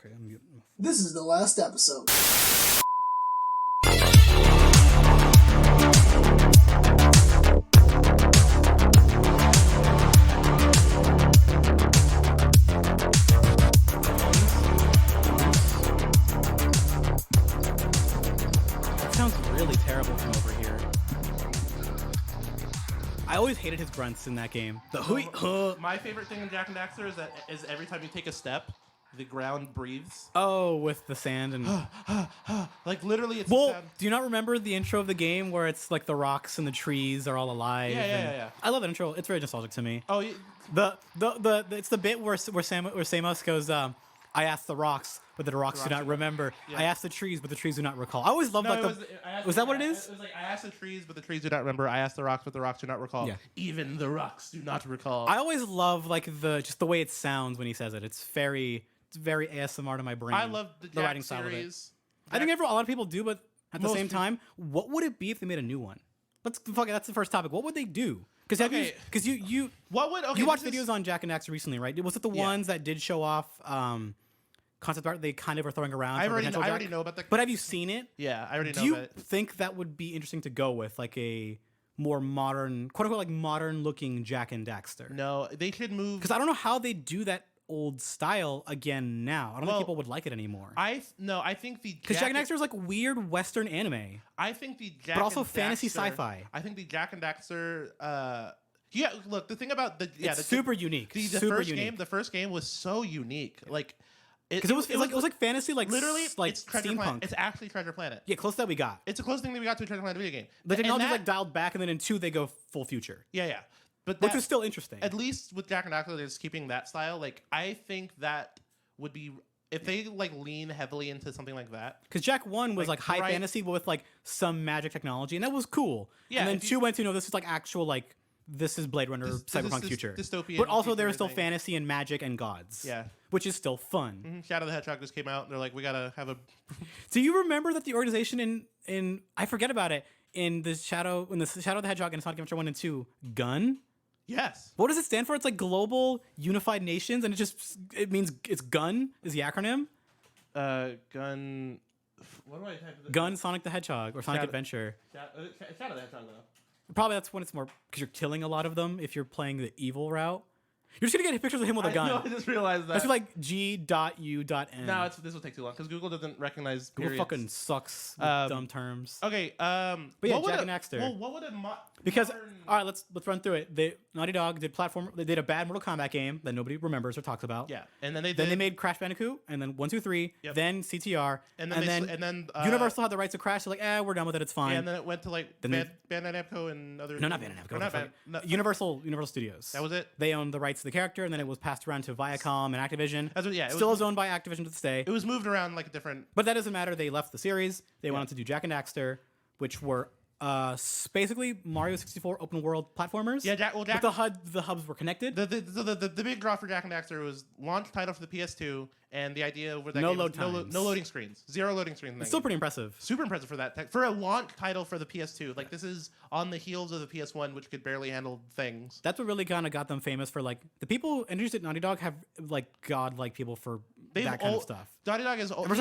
Okay, I'm muting. This is the last episode. That sounds really terrible from over here. I always hated his grunts in that game. The My favorite thing in Jak and Daxter is every time you take a step, the ground breathes. Oh, with the sand and Like literally, it's well, a sound. do you not remember the intro of the game where it's like the rocks and the trees are all alive? Yeah. I love that intro. It's very nostalgic to me. Oh, yeah. The it's the bit where Samus goes, I asked the rocks, but the rocks do not remember. Yeah. I asked the trees, but the trees do not recall. I always loved was that what it is? It was like I asked the trees, but the trees do not remember. I asked the rocks, but the rocks do not recall. Yeah. Even the rocks do not recall. I always love like just the way it sounds when he says it. It's very ASMR to my brain. I love the writing Jak style of it. series. I think a lot of people do, but at the Most same people- time, what would it be if they made a new one? That's the first topic. What would they do? Because you What would you watched videos on Jak and Daxter recently, right? Was it the ones that did show off concept art they kind of were throwing around? I for already potential Jak? know about the. But have you seen it? Yeah, I already know Do you about it. think that would be interesting to go with, like a more modern, quote unquote, like modern looking Jak and Daxter? No, they should move. Because I don't know how they do that old style again now. I don't think people would like it anymore. I think the Because Jak and Daxter is like weird Western anime, I think the Jak but also and fantasy Daxter- sci-fi. I think the Jak and Daxter. Yeah, look. The thing about the It's super unique. The super first unique. game, the first game was so unique. Like, Because it was like fantasy, like literally like it's Treasure steampunk. Planet. It's actually Treasure Planet. Yeah, close to that we got. It's the closest thing that we got to a Treasure Planet video game. The And technology's that- like dialed back, and then in 2 they go full future, yeah. But which that, is still interesting. at least with Jak and Daxter, they're just keeping that style. Like, I think that would be if they like lean heavily into something like that. Because Jak 1 was like high right- fantasy, but with like some magic technology, and that was cool. Yeah, and then if you- 2 went to no, this is like actual like this is Blade Runner cyberpunk is future, dystopian but also future there is still thing. fantasy and magic and gods. Yeah. which is still fun. Mhm. Shadow the Hedgehog just came out. And they're like, we gotta have a. Do you remember that the organization in I forget about it in the Shadow of the Hedgehog and Sonic Adventure 1 and 2 GUN? Yes. What does it stand for? It's like Global Unified Nations, and it means it's GUN is the acronym. Gun. What do I type? GUN Sonic the Hedgehog or Sonic Shadow- Adventure. Shadow the Hedgehog though. Probably that's when it's more because you're killing a lot of them if you're playing the evil route. You're just gonna get pictures of him with a gun. No, I just realized that. That's like G.U.N. No, this will take too long because Google doesn't recognize Google periods. fucking sucks with dumb terms. Okay. But yeah, what would Jak a- and Daxter. Well, what would a Because modern- all right, let's run through it. Naughty Dog did They did a bad Mortal Kombat game that nobody remembers or talks about. yeah, and then they did. Then they made Crash Bandicoot, and then 1, 2, 3, Yep. then CTR, and then Universal had the rights to Crash. They're like, we're done with it. It's fine. Yeah, and then it went to like Then Bandai Namco and other. no, not Bandai Namco. Or not Fuck. Ban- no, Universal Studios. That was it. They owned the rights to the character, and then it was passed around to Viacom and Activision. That's what- yeah, it Still was- is owned by Activision to this day. It was moved around like a different. But that doesn't matter. They left the series. They wanted to do Jak and Daxter, which were basically Mario 64 open world platformers. Yeah, Jak. But the hubs were connected. The big draw for Jak and Daxter was launch title for the PS2, and the idea over that No game load was times. no loading screens, 0 loading screens. It's still pretty impressive. super impressive for that for a launch title for the PS2. Like this is on the heels of the PS1, which could barely handle things. That's what really kind of got them famous for like the people introduced at Naughty Dog have like godlike people for that kind of stuff. Naughty Dog is Ever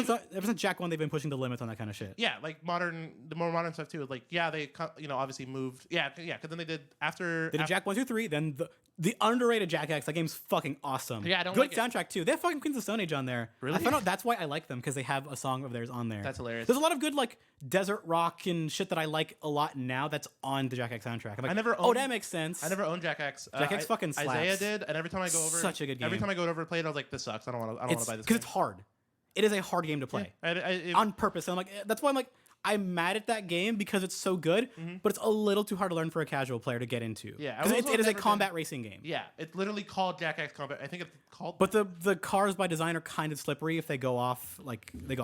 since Jak 1, they've been pushing the limits on that kind of shit. yeah, like the more modern stuff too. Like yeah, they obviously moved. Yeah, because then they did after. They did Jak 1, 2, 3, then the underrated Jak X. That game's fucking awesome. Yeah, I don't Good like it. soundtrack too. They have fucking Queens of the Stone Age on there. Really? I found out that's why I like them because they have a song of theirs on there. That's hilarious. There's a lot of good like desert rock and shit that I like a lot now. That's on the Jak X soundtrack. I'm like, I never oh, owned- that makes sense. I never owned Jak X. Jak X fucking slaps. Isaiah did, and every time I go over, Such a good Every game. time I go over to play it, I was like, this sucks. I don't want to buy this. Because Game. it's hard. It is a hard game to play I- on purpose. And I'm like, that's why I'm like, I'm mad at that game because it's so good, but it's a little too hard to learn for a casual player to get into. Yeah, because I've also it is a never combat racing game. Yeah, it's literally called Jak X Combat. I think it's called. But the cars by design are kind of slippery if they go off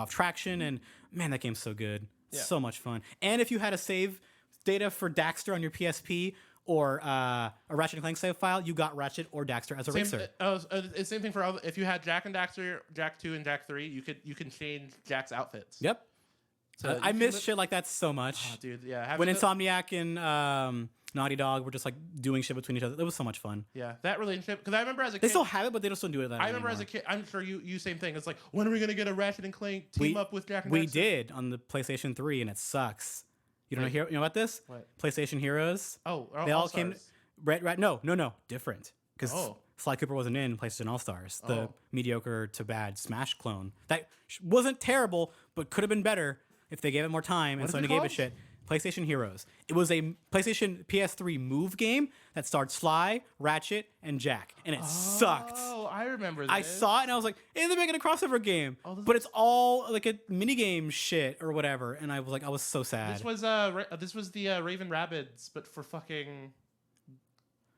traction, and man, that game's so good. Yeah. So much fun. And if you had a save data for Daxter on your PSP or a Ratchet and Clank save file, you got Ratchet or Daxter as a racer. Same thing for if you had Jak and Daxter, Jak 2 and Jak 3, you can change Jak's outfits. Yep. So I you miss can shit like that so much. Oh, dude, yeah. When Insomniac and Naughty Dog were just like doing shit between each other, it was so much fun. Yeah, that relationship. Because I remember as a kid, They still have it, but they just don't do it that. I remember as a kid. I'm sure you same thing. It's like, when are we gonna get a Ratchet and Clank team up with Jack and We Daxter? did on the PlayStation 3, and it sucks. You don't know, you know about this? What? PlayStation Heroes. Oh, They all All-Stars. came. No, different. Because Oh. Sly Cooper wasn't in PlayStation All Stars, the Oh. mediocre to bad Smash clone. That wasn't terrible, but could have been better if they gave it more time. And is it Sony gave it called? shit. PlayStation Heroes. It was a PlayStation PS3 move game that starred Sly, Ratchet, and Jack, and it sucked. Oh, I remember this. I saw it and I was like, "Hey, they're making a crossover game," but it's all like a minigame shit or whatever. And I was like, I was so sad. This was the Raven Rabbids, but for fucking.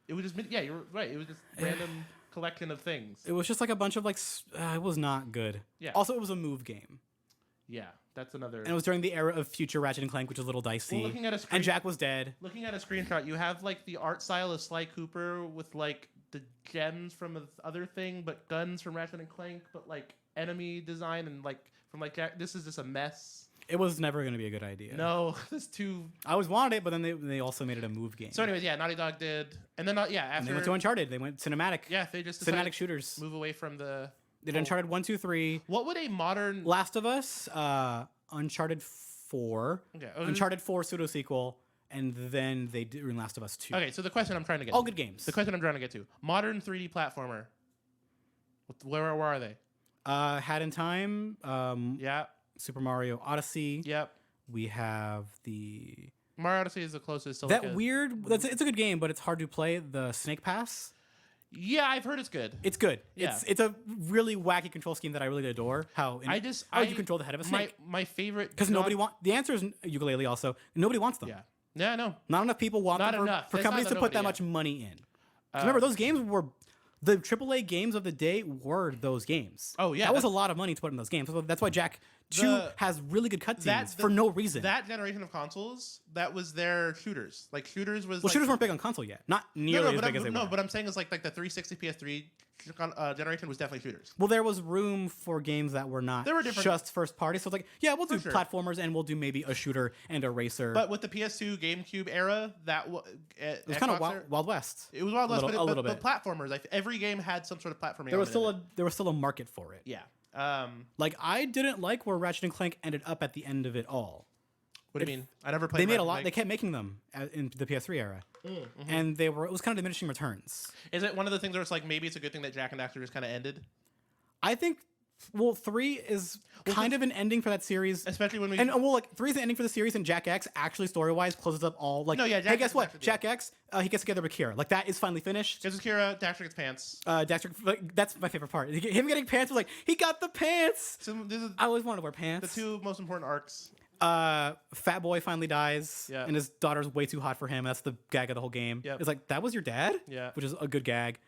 It was just yeah, you're right. It was just random collection of things. It was just like a bunch of like, it was not good. Yeah. Also, it was a move game. Yeah, that's another. And it was during the era of future Ratchet and Clank, which was a little dicey. Well, looking at a screen- and Jack was dead. Looking at a screenshot, you have like the art style of Sly Cooper with like the gems from the other thing, but guns from Ratchet and Clank, but like enemy design and like from like Jack. This is just a mess. It was never going to be a good idea. No, this too. I always wanted it, but then they also made it a move game. So, anyways, yeah, Naughty Dog did, and then and after they went to Uncharted. They went cinematic. yeah, they just cinematic decided shooters. to move away from the. They did Uncharted 1, 2, 3. What would a modern Last of Us, Uncharted 4, Okay, Uncharted 4 pseudo sequel, and then they did Last of Us 2. Okay, so the question I'm trying to get All to, good games. the question I'm trying to get to modern 3D platformer. Where are they? Hat in Time, Yeah, Super Mario Odyssey. yep. We have the Mario Odyssey is the closest. To that like weird. It's a good game, but it's hard to play. The Snake Pass. Yeah, I've heard it's good. It's good. Yeah. It's a really wacky control scheme that I really adore. How you control the head of a snake. My favorite Because nobody the answer is ukulele. Also, nobody wants them. Yeah, no. Not enough people want Not them enough. for It's companies not to that put that nobody, much money in. 'Cause remember, those games were the AAA games of the day were those games. Oh, yeah, that was a that's- lot of money to put in those games. That's why Jack 2 The- has really good cutscenes That- for no reason. That generation of consoles, that was their shooters. Like shooters was. Well, like, shooters weren't big on console yet. Not nearly as big as they were. but I'm saying is like the 360 PS3 generation was definitely shooters. Well, there was room for games that were not There were different- just first party. So it's like, yeah, we'll do sure. platformers and we'll do maybe a shooter and a racer. But with the PS2 GameCube era, it was kind of Wild West. It was Wild West, a little bit. but platformers. Every game had some sort of platforming. There was element still a market for it. in it. Yeah. Like I didn't like where Ratchet and Clank ended up at the end of it all. What do you mean? I never played. They made a Ratchet lot. and They Clank. kept making them in the PS3 era, and it was kind of diminishing returns. Is it one of the things where it's like maybe it's a good thing that Jack and Daxter just kind of ended, I think. Well, 3 is kind of an ending for that series. especially when we. And well, like 3 is an ending for the series, and Jack X actually story-wise closes up all like. No, yeah, hey, Jack guess X is what? actually the Jack X, he gets together with Kira. Like that is finally finished. Gets Kira, Daxter gets pants. Daxter, like, that's my favorite part. Him getting pants was like he got the pants. So this is I always wanted to wear the pants. two most important arcs. Fat Boy finally dies, Yeah. and his daughter's way too hot for him. That's the gag of the whole game. Yep. It's like that was your dad. Yeah. Which is a good gag.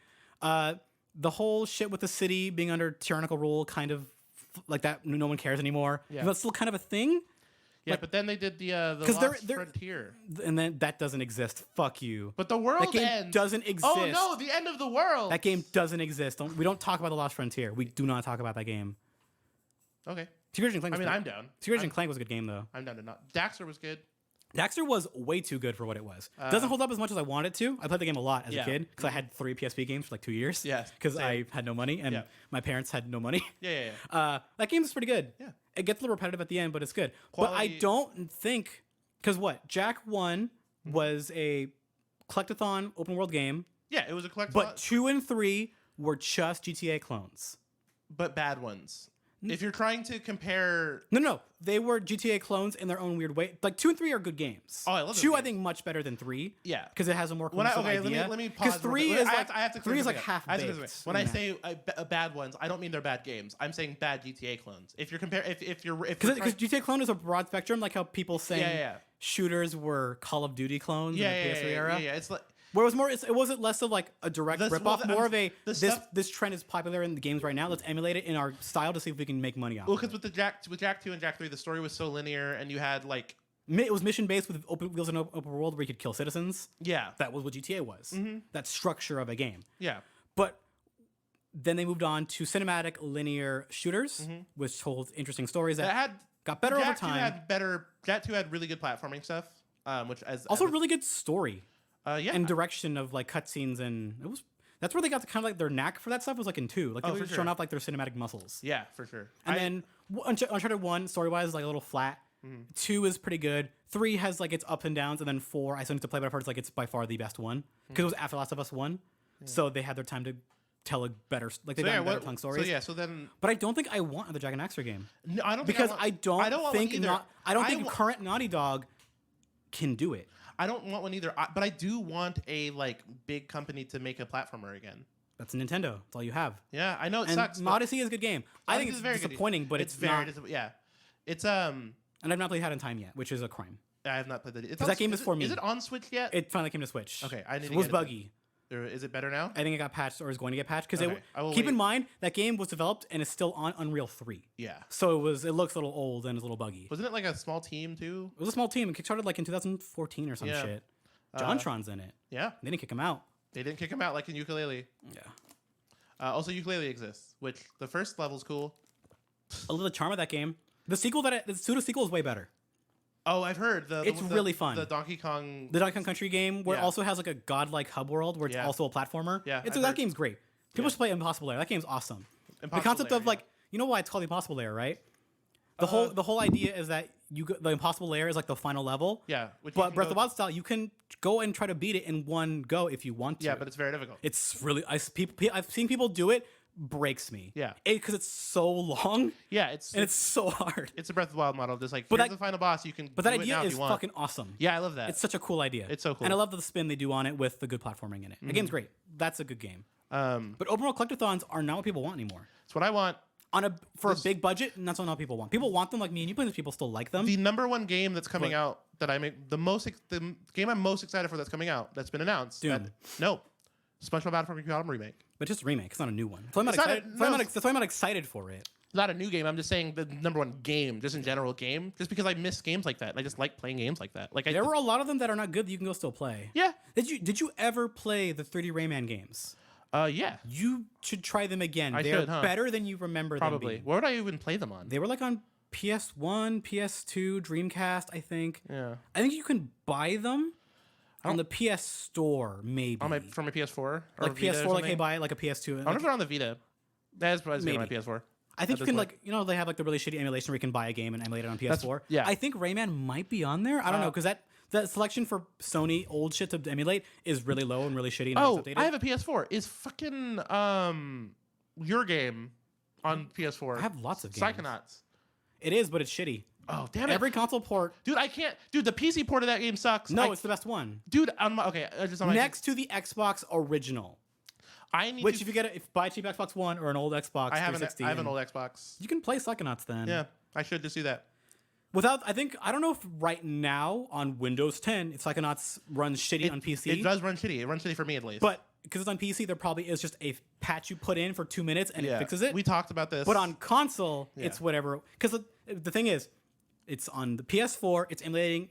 The whole shit with the city being under tyrannical rule, kind of like that. No one cares anymore. Yeah. That's still kind of a thing. Yeah, but then they did the 'cause Lost they're- Frontier. And then that doesn't exist. Fuck you. But the world That game ends. doesn't exist. Oh no, the end of the world. That game doesn't exist. We don't talk about the Lost Frontier. We do not talk about that game. Okay. Secret Agent Clank. I mean, was I'm good. down. Secret Agent Clank was a good game though. I'm down to not. Daxter was good. Daxter was way too good for what it was. Doesn't hold up as much as I wanted to. I played the game a lot as Yeah. a kid because I had 3 PSP games for like 2 years. Yeah, Because same. I had no money and Yeah. my parents had no money. Yeah. That game is pretty good. Yeah. It gets a little repetitive at the end, but it's good. But I Quality- don't think because what Jack 1 was a collectathon open world game, Yeah, it was a collectible, but 2 and 3 were just GTA clones. but bad ones. If you're trying to compare, No, they were GTA clones in their own weird way. Like 2 and 3 are good games. Oh, I love those 2. I games. think much better than 3. Yeah. because it has a more when I, cohesive okay, idea. let me pause. Because 3 is like I have to clear 3 is like something up. half I have to clear baked. something. When I say bad ones, I don't mean they're bad games. I'm saying bad GTA clones. If you're because GTA clone is a broad spectrum, like how people say Yeah. shooters were Call of Duty clones in the PS3 era. yeah. It's like Where it was more, it wasn't less of like a direct This- ripoff, well, more of a the this stuff- this trend is popular in the games right now. Let's emulate it in our style to see if we can make money off. well, of because it. with Jack 2 and Jack 3, the story was so linear, and you had like It was mission based with open wheels and open world where you could kill citizens. yeah, That was what GTA was. That structure of a game. yeah. But then they moved on to cinematic linear shooters, which told interesting stories. That had got better over Jack 2 time. had better. Jack 2 had really good platforming stuff, which Also, really good story yeah, and direction of like cutscenes, and that's where they got kind of like their knack for that stuff was like in 2. Like they were showing off like their cinematic muscles. yeah, for sure. And then Uncharted 1 story wise is like a little flat. 2 is pretty good. 3 has like its ups and downs, and then 4 I still need to play, but I've heard it's like it's by far the best one because it was after Last of Us 1, so they had their time to tell a better like they got better tongue stories. So then, but I don't think I want another Jack and Daxter game. No, I don't because think I don't think either. current Naughty Dog can do it. I don't want one either. But I do want a like big company to make a platformer again. That's Nintendo. That's all you have. Yeah, I know it and sucks. Odyssey is a good game. I think it's very disappointing, but it's not. Yeah, it's And I've not played Hat in Time yet, which is a crime. I have not played that. That game is for me. Is it on Switch yet? It finally came to Switch. Okay, I need to It was get buggy. Is it better now? I think it got patched or is going to get patched because Okay, I will keep in wait. mind that game was developed and is still on Unreal 3. Yeah. So it looks a little old and is a little buggy. Wasn't it like a small team too? It was a small team. It kickstarted like in 2014 or some Yeah. shit. JonTron's in it. Yeah. They didn't kick him out. They didn't kick him out like in Ukulele. Yeah. Also, Ukulele exists, which the first level's cool. A little charm of that game. The pseudo sequel is way better. Oh, I've heard. It's really fun. The Donkey Kong. The Donkey Kong Country game, where it Yeah. also has like a godlike hub world where it's Yeah. also a platformer. Yeah, I've that heard. game's great. People should play Impossible Lair. That game's awesome. The concept Lair, of like, you know why it's called the Impossible Lair, right? The whole idea is that the Impossible Lair is like the final level. Yeah. Which you But can Breath of go- the Wild style, you can go and try to beat it in one go if you want to. Yeah, but it's very difficult. It's really I've seen people do it. Breaks me. Yeah. Because it's so long Yeah, and it's so hard. it's a Breath of the Wild model. Just like But here's that- the final boss. You can. But that do it idea now if is you want. fucking awesome. Yeah, I love that. It's such a cool idea. It's so cool. And I love the spin they do on it with the good platforming in it. The game's great. That's a good game. That's But open world collectathons are not what people want anymore. what I want. For a big budget, and that's not what people want. People want them like me and you, but people still like them. The number one game that's coming What? out that I make the game I'm most excited for that's coming out that's been announced. Doom. No, Special Battlefront Kingdom remake. But just a remake. It's not a new one. That's why I'm not It's not excited. a- That's why I'm no. not- that's why I'm not excited for it. Not a new game. I'm just saying the number one game, just in general game, just because I miss games like that. And I just like playing games like that. Like There were a lot of them that are not good that you can go still play. yeah, Did you ever play the 3D Rayman games? yeah, You should try them again. I They're should, huh? better than you remember them probably. being. Where would I even play them on? They were like on PS1, PS2, Dreamcast, I think. Yeah, I think you can buy them on the PS Store, maybe. on from my PS4, or like Vita or PS4, like something? hey, buy like a PS2. I wonder if they're on the Vita. That's probably on my Maybe. PS4. I think at you this can point. like they have like the really shitty emulation where you can buy a game and emulate it on PS4. yeah. I think Rayman might be on there. I don't know because that selection for Sony old shit to emulate is really low and really shitty. And Oh, not updated. I have a PS4. Is fucking your game on PS4? I have lots of games. Psychonauts. It is, but it's shitty. Oh damn it! Every console port. Dude, I can't. Dude, the PC port of that game sucks. No, it's the best one. dude. On my, okay, just on my Next to the Xbox original, I need which to, if you get if buy a cheap Xbox One or an old Xbox I have 360, I have an and old Xbox. you can play Psychonauts then. Yeah, I should just do that. Without, I don't know if right now on Windows 10, if Psychonauts runs shitty on PC. It does run shitty. It runs shitty for me at least. But because it's on PC, there probably is just a patch you put in for 2 minutes and yeah, it fixes it. We talked about this. But on console, Yeah. it's whatever. Because the thing is, it's on the PS4, it's emulating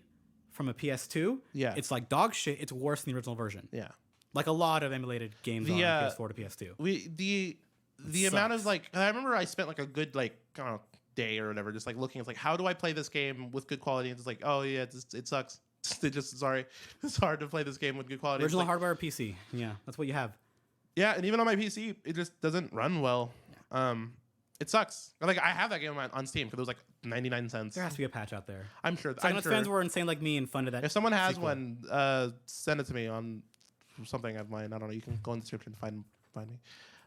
from a PS2. Yeah. It's like dog shit. It's worse than the original version. yeah, Like a lot of emulated games on PS4 to PS2. the amount of sucks. like I remember I spent like a good like I don't know day or whatever just like looking at like how do I play this game with good quality and it's like oh yeah it sucks. Sorry, it's hard to play this game with good quality. It's Original like, hardware or PC. Yeah, that's what you have. yeah, and even on my PC, it just doesn't run well. It sucks. Like I have that game on Steam because it was like 99 cents. There has to be a patch out there. I'm sure. Psychonauts fans were insane like me and funded that. If someone has sequel. one, send it to me on something of mine. I don't know. You can go in the description and find me.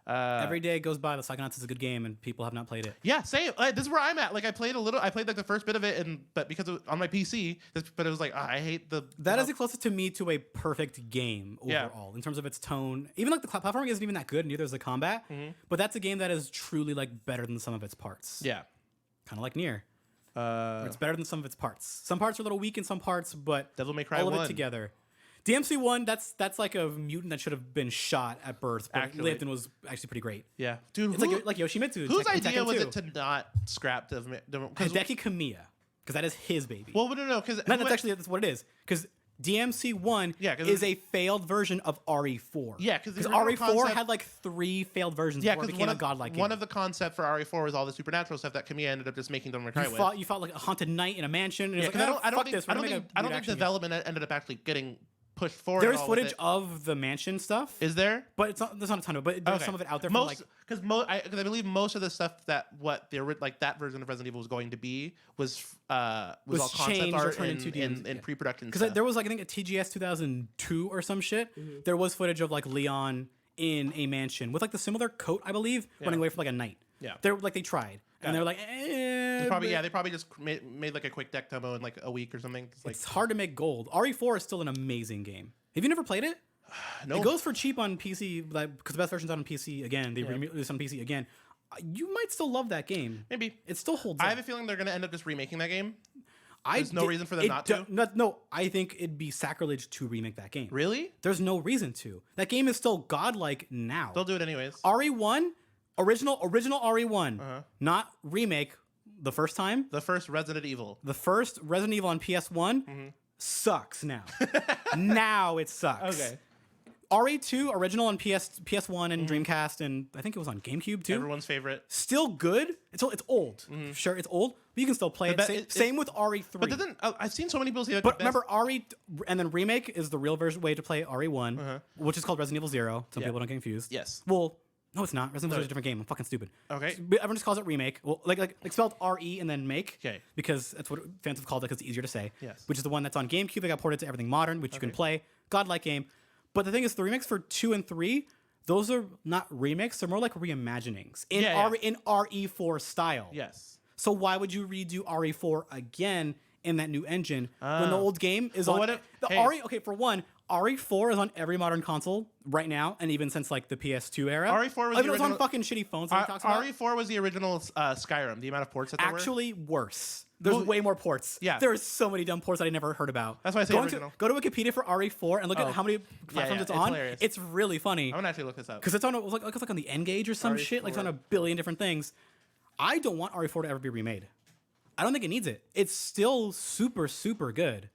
Every day goes by, the Psychonauts is a good game, and people have not played it. Yeah, same. This is where I'm at. Like I played like the first bit of it, but because on my PC, but it was like I hate the. That is the closest to me to a perfect game Yeah. overall in terms of its tone. Even like the platforming isn't even that good, neither is the combat. But that's a game that is truly like better than some of its parts. Yeah. Kind of like Nier. Where it's better than some of its parts. Some parts are a little weak in some parts, but Devil May Cry all of 1. it together. DMC1, that's like a mutant that should have been shot at birth, but Actually. lived and was actually pretty great. Yeah, dude. It's like Yoshimitsu. whose in idea Tekken was 2. it to not scrap Devil? Hideki Kamiya, because that is his baby. Well, no, because That's what it is. Because DMC1 Yeah, 'cause is a failed version of RE4. Yeah, because RE4 had like 3 failed versions before it became a godlike game. One of the concept for RE4 was all the supernatural stuff that Kamiya ended up just making them retry with. You fought like a haunted knight in a mansion. And Yeah, it was like, I don't fuck think development ended up actually getting pushed forward. There's footage of the mansion stuff. Is there? But there's not a ton of it. But there's some of it out there. Because I believe most of the stuff that that version of Resident Evil was going to be was all concept art in pre-production. Because there was like I think a TGS 2002 or some shit. There was footage of like Leon in a mansion with like the similar coat, I believe, running away from like a knight. Yeah, they tried. And they're like, they probably just made like a quick deck demo in like a week or something. It's hard to make gold. RE4 is still an amazing game. Have you never played it? No. It goes for cheap on PC, because the best version's out on PC again. They release on PC again. You might still love that game. Maybe. It still holds up. I have a feeling they're going to end up just remaking that game. There's no reason for them not to. No, I think it'd be sacrilege to remake that game. Really? There's no reason to. That game is still godlike now. They'll do it anyways. RE1, original RE1, not remake. The first time? The first Resident Evil. The first Resident Evil on PS1 sucks now. Now it sucks. Okay. RE2, original on PS1 and Dreamcast, and I think it was on GameCube too. Everyone's favorite. Still good. It's old. Sure, it's old, but you can still play it. Same with RE3. But I've seen so many people say that. But remember, RE and then remake is the real way to play RE1, which is called Resident Evil 0. Some people don't get confused. Yes. Well, no, it's not. Resident Evil 0 is a different game. I'm fucking stupid. Okay. So everyone just calls it remake. Well, like spelled RE and then make. Okay. Because that's what fans have called it because it's easier to say. Yes. Which is the one that's on GameCube. They got ported to everything modern, which you can play. Godlike game. But the thing is, the remakes for 2 and 3, those are not remakes. They're more like reimaginings in RE4 style. Yes. So why would you redo RE4 again in that new engine when the old game is on RE? For one, RE4 is on every modern console right now, and even since like the PS2 era. RE4 was on fucking shitty phones. RE4 was the original Skyrim. The amount of ports that there were actually worse. There's way more ports. Yeah. There's so many dumb ports that I never heard about. That's why I say original. Go to Wikipedia for RE4 and look at how many platforms it's on. Hilarious. It's really funny. I'm gonna actually look this up because it's on like on the N-Gage or some shit. Like it's on a billion different things. I don't want RE4 to ever be remade. I don't think it needs it. It's still super, super good.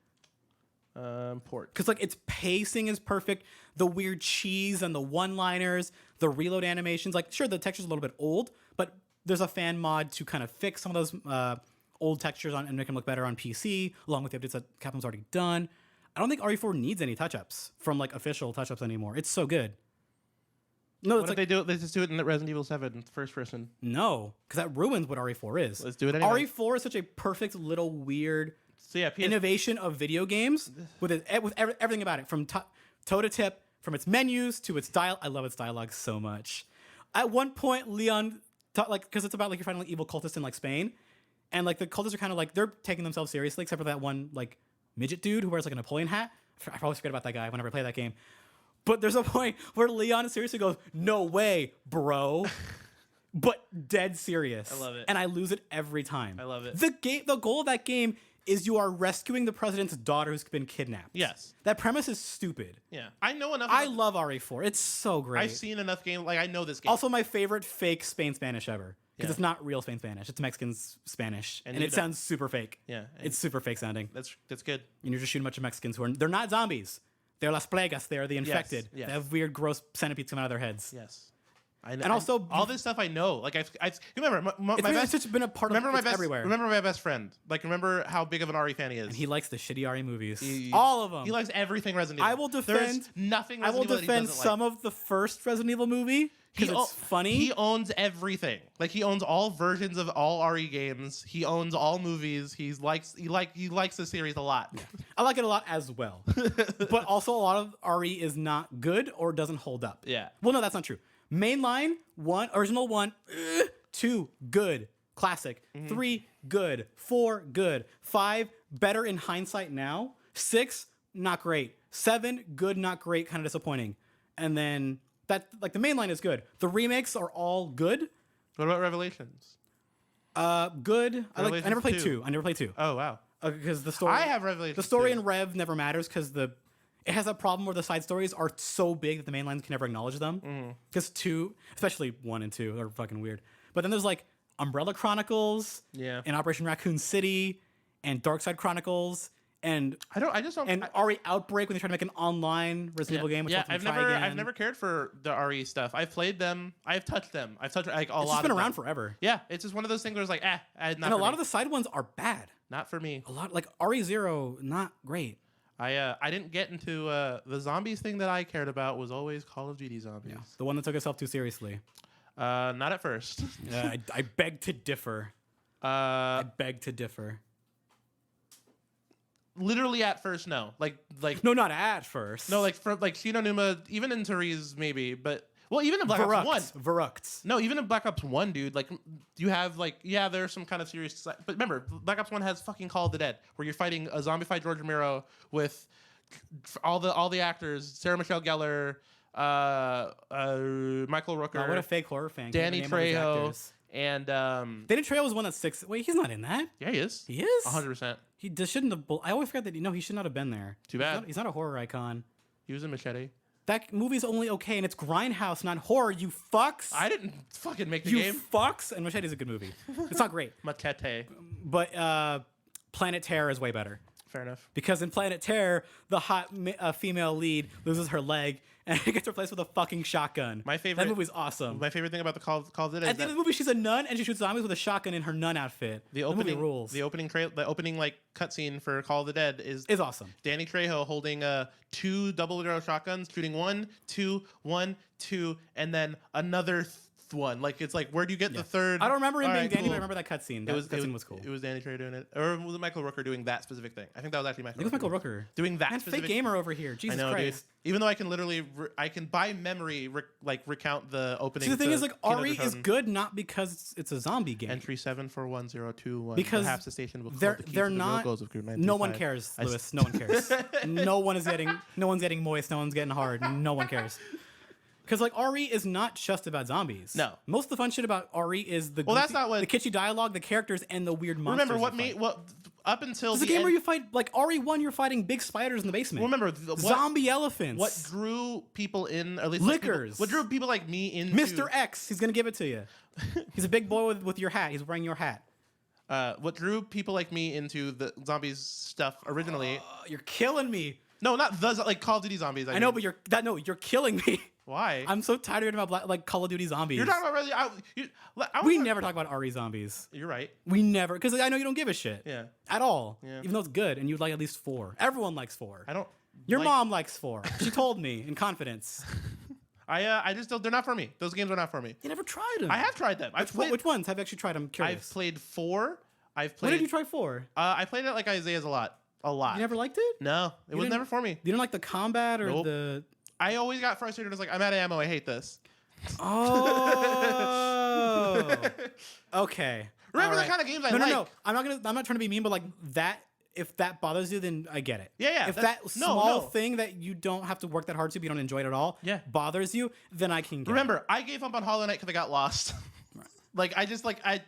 Port. Because like its pacing is perfect. The weird cheese and the one-liners, the reload animations. Like sure, the texture's a little bit old, but there's a fan mod to kind of fix some of those old textures and make them look better on PC, along with the updates that Capcom's already done. I don't think RE4 needs any touch-ups from like official touch-ups anymore. It's so good. No, what if they do it? They just do it in Resident Evil 7 first person. No, because that ruins what RE4 is. Let's do it anyway. RE4 is such a perfect little weird So innovation of video games with everything about it, from toe to tip, from its menus to its dial. I love its dialogue so much. At one point, Leon, because it's about like you're fighting like evil cultists in like Spain, and like the cultists are kind of like they're taking themselves seriously, except for that one like midget dude who wears like a Napoleon hat. I always forget about that guy whenever I play that game. But there's a point where Leon seriously goes, "No way, bro." But dead serious. I love it. And I lose it every time. I love it. The goal of that game is you are rescuing the president's daughter who's been kidnapped. Yes. That premise is stupid. Yeah. I know enough. I love RE4. It's so great. I've seen enough games. Like, I know this game. Also, my favorite fake Spain Spanish ever. Because it's not real Spain Spanish. It's Mexican Spanish. And it sounds super fake. Yeah. It's super fake sounding. That's good. And you're just shooting a bunch of Mexicans who are... They're not zombies. They're las plagas. They're the infected. Yes. They have weird, gross centipedes coming out of their heads. Yes. And also, all this stuff I know. Like I remember it's just been a part of everywhere. Remember my best friend. Like remember how big of an RE fan he is. And he likes the shitty RE movies. All of them. He likes everything Resident Evil. I will defend. There's nothing. I will defend some of the first Resident Evil movie because it's funny. He owns everything. Like he owns all versions of all RE games. He owns all movies. He likes the series a lot. I like it a lot as well. But also a lot of RE is not good or doesn't hold up. Yeah. Well, no, that's not true. Mainline, original 1, 2, good, classic. 3, good. 4, good. 5, better in hindsight now. 6, not great. 7, good, not great, kind of disappointing. And then that like the mainline is good. The remakes are all good. What about Revelations? Good. I never played 2. I never played 2. Oh wow. Because the story. I have Revelations. The story in Rev never matters because it has a problem where the side stories are so big that the main lines can never acknowledge them. Because 2, especially 1 and 2, are fucking weird. But then there's like Umbrella Chronicles, and Operation Raccoon City, and Darkside Chronicles, and I just don't. and RE Outbreak when they try to make an online Resident Evil game. Which I've never cared for the RE stuff. I've played them. I've touched them. I've touched like a lot. It's just been of around them. forever. Yeah, it's just one of those things where it's like, not And for a lot me. of the side ones are bad. Not for me. A lot like RE0, not great. I didn't get into the zombies thing that I cared about was always Call of Duty zombies. Yeah. The one that took itself too seriously. Not at first. I beg to differ. I beg to differ. Literally at first, no. Like No, not at first. no, like from like Shinonuma, even in Therese maybe, but well, even in Black Ops 1. Verructs. No, even in Black Ops 1, dude, like you have like there's some kind of serious but remember, Black Ops 1 has fucking Call of the Dead where you're fighting a zombified George Romero with all the actors, Sarah Michelle Gellar, Michael Rooker, Oh, what a fake horror fan. Danny Can't name all these Trejo, actors. and Danny Trejo was one that's 6. Wait, he's not in that. yeah, he is. He is? 100%. He just shouldn't have. I always forget that. He should not have been there. Too bad. He's not a horror icon. He was in Machete. That movie's only okay, and it's Grindhouse, not horror. You fucks. I didn't fucking make the you game. fucks. And Machete's a good movie. It's not great, Machete. but Planet Terror is way better. Fair enough. Because in Planet Terror, the hot female lead loses her leg and it gets replaced with a fucking shotgun. That movie's awesome. My favorite thing about the Call of Duty is At the end of the movie, she's a nun and she shoots zombies with a shotgun in her nun outfit. the movie opening rules. The opening like cutscene for Call of the Dead is awesome. Danny Trejo holding 2 double barrel shotguns, shooting 1, 2, 1, 2, and then another one. Like it's like, where do you get the third? I don't remember him All being right, Danny, cool. but I remember that cutscene. That cutscene was cool. It was Danny Trejo doing it, or was it Michael Rooker doing that specific thing? I think that was actually Michael. It was Michael Rooker doing that. Man, specific fake gamer over here. Jesus I know, Christ. dude. Even though I can literally, I can by memory recount the opening. See, the thing to is, like, Peanut RE Butter is Fountain. good not because it's a zombie game. Entry 7410221. Because perhaps the station will they're not. No one cares, Lewis. No one cares. No one's getting moist. No one's getting hard. No one cares. Because like RE is not just about zombies. No. Most of the fun shit about RE is the that's not what- the kitschy dialogue, the characters, and the weird monsters. Remember what you made fight. what up until It's the a game end, where you fight like RE1. You're fighting big spiders in the basement. remember zombie elephants. what drew people in, or at least like, Lickers. what drew people like me into Mr. X? He's gonna give it to you. He's a big boy with your hat. He's wearing your hat. what drew people like me into the zombies stuff originally. You're killing me. No, not the like Call of Duty zombies. I know, but you're killing me. why? I'm so tired of hearing about like Call of Duty zombies. You're talking about We never talk about RE zombies. You're right. We never, because I know you don't give a shit. Yeah. At all. Yeah. Even though it's good, and you'd like at least 4. Everyone likes 4. I don't. Your like- mom likes 4. She told me in confidence. I just don't. They're not for me. Those games are not for me. You never tried them. I have tried them. Which ones have you actually tried? I'm curious. I've played 4. I've When played. did you try 4? I played it like Isaiah's a lot. A lot. You never liked it? No, it was didn't- never for me. You didn't like the combat or Nope. the. I always got frustrated. I was like, I'm out of ammo. I hate this. Oh. Okay. Remember All the kind of games I no, like. No. I'm not trying to be mean, but like that. If that bothers you, then I get it. Yeah. If that's- that no, small no. thing that you don't have to work that hard to, but you don't enjoy it at all, Yeah. bothers you, then I can get it. Remember, I gave up on Hollow Knight because I got lost. Like I just like I.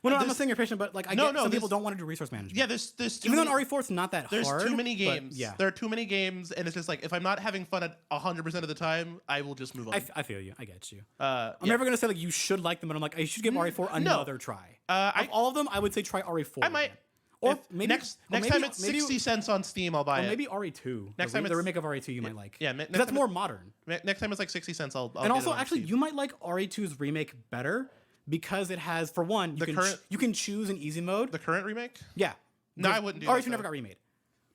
Well, no, I'm this- not saying you're patient, but like No, get no, some people this- don't want to do resource management. Yeah, there's too Even many, though on RE4 it's not that there's hard. too many but games. Yeah, There are too many games, and it's just like if I'm not having fun at 100% of the time, I will just move on. I feel you. I get you. Yeah. I'm never gonna say like you should like them, but I'm like you should give RE4 another try. Of all of them, I would say try RE4. I might. again. Or If maybe next maybe- time it's maybe- 60 cents on Steam, I'll buy Or it. maybe RE2. Next the time the it's- remake of RE2 you might like. yeah, next that's time more it's- modern. Next time it's like 60 cents. I'll And get also, it on actually, Steam. you might like RE2's remake better because it has, for one, you can choose an easy mode. the current remake. Yeah. No, I wouldn't do RE2 that, never though. got remade.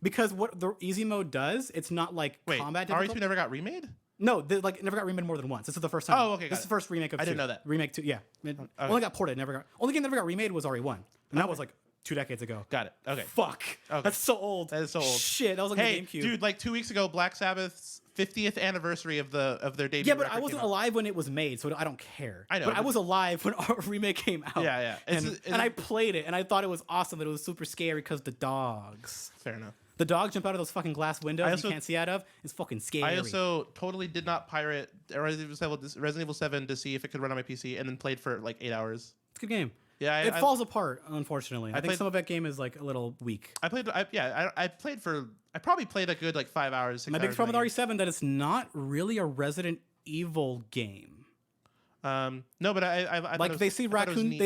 Because what the easy mode does, it's not like Wait, combat RE2 difficult. never got remade. No, it never got remade more than once. This is the first time. Oh, okay, This got is the it. first remake of I 2. didn't know that. Remake 2, yeah. It only got ported. Only game that never got remade was RE1. And that was like 2 decades ago. Got it. Okay. Fuck. Okay. That's so old. That is so old. Shit, that was like Hey, the GameCube. dude! Like 2 weeks ago, Black Sabbath's 50th anniversary of their debut. Yeah, but record I wasn't came out. alive when it was made, so I don't care. I know, But I but- was alive when our remake came out. Yeah, yeah. And I played it, and I thought it was awesome, but it was super scary because the dogs. Fair enough. The dogs jump out of those fucking glass windows also- you can't see out of. It's fucking scary. I also totally did not pirate Resident Evil 7 to see if it could run on my PC, and then played for like 8 hours. It's a good game. Yeah, It falls apart, unfortunately. I think played- some of that game is like a little weak. I probably played a good like 5 hours. 6 My hours biggest problem in with RE7 that it's not really a Resident Evil game. No, but I thought Like it was- they see I thought it was raccoon, neat.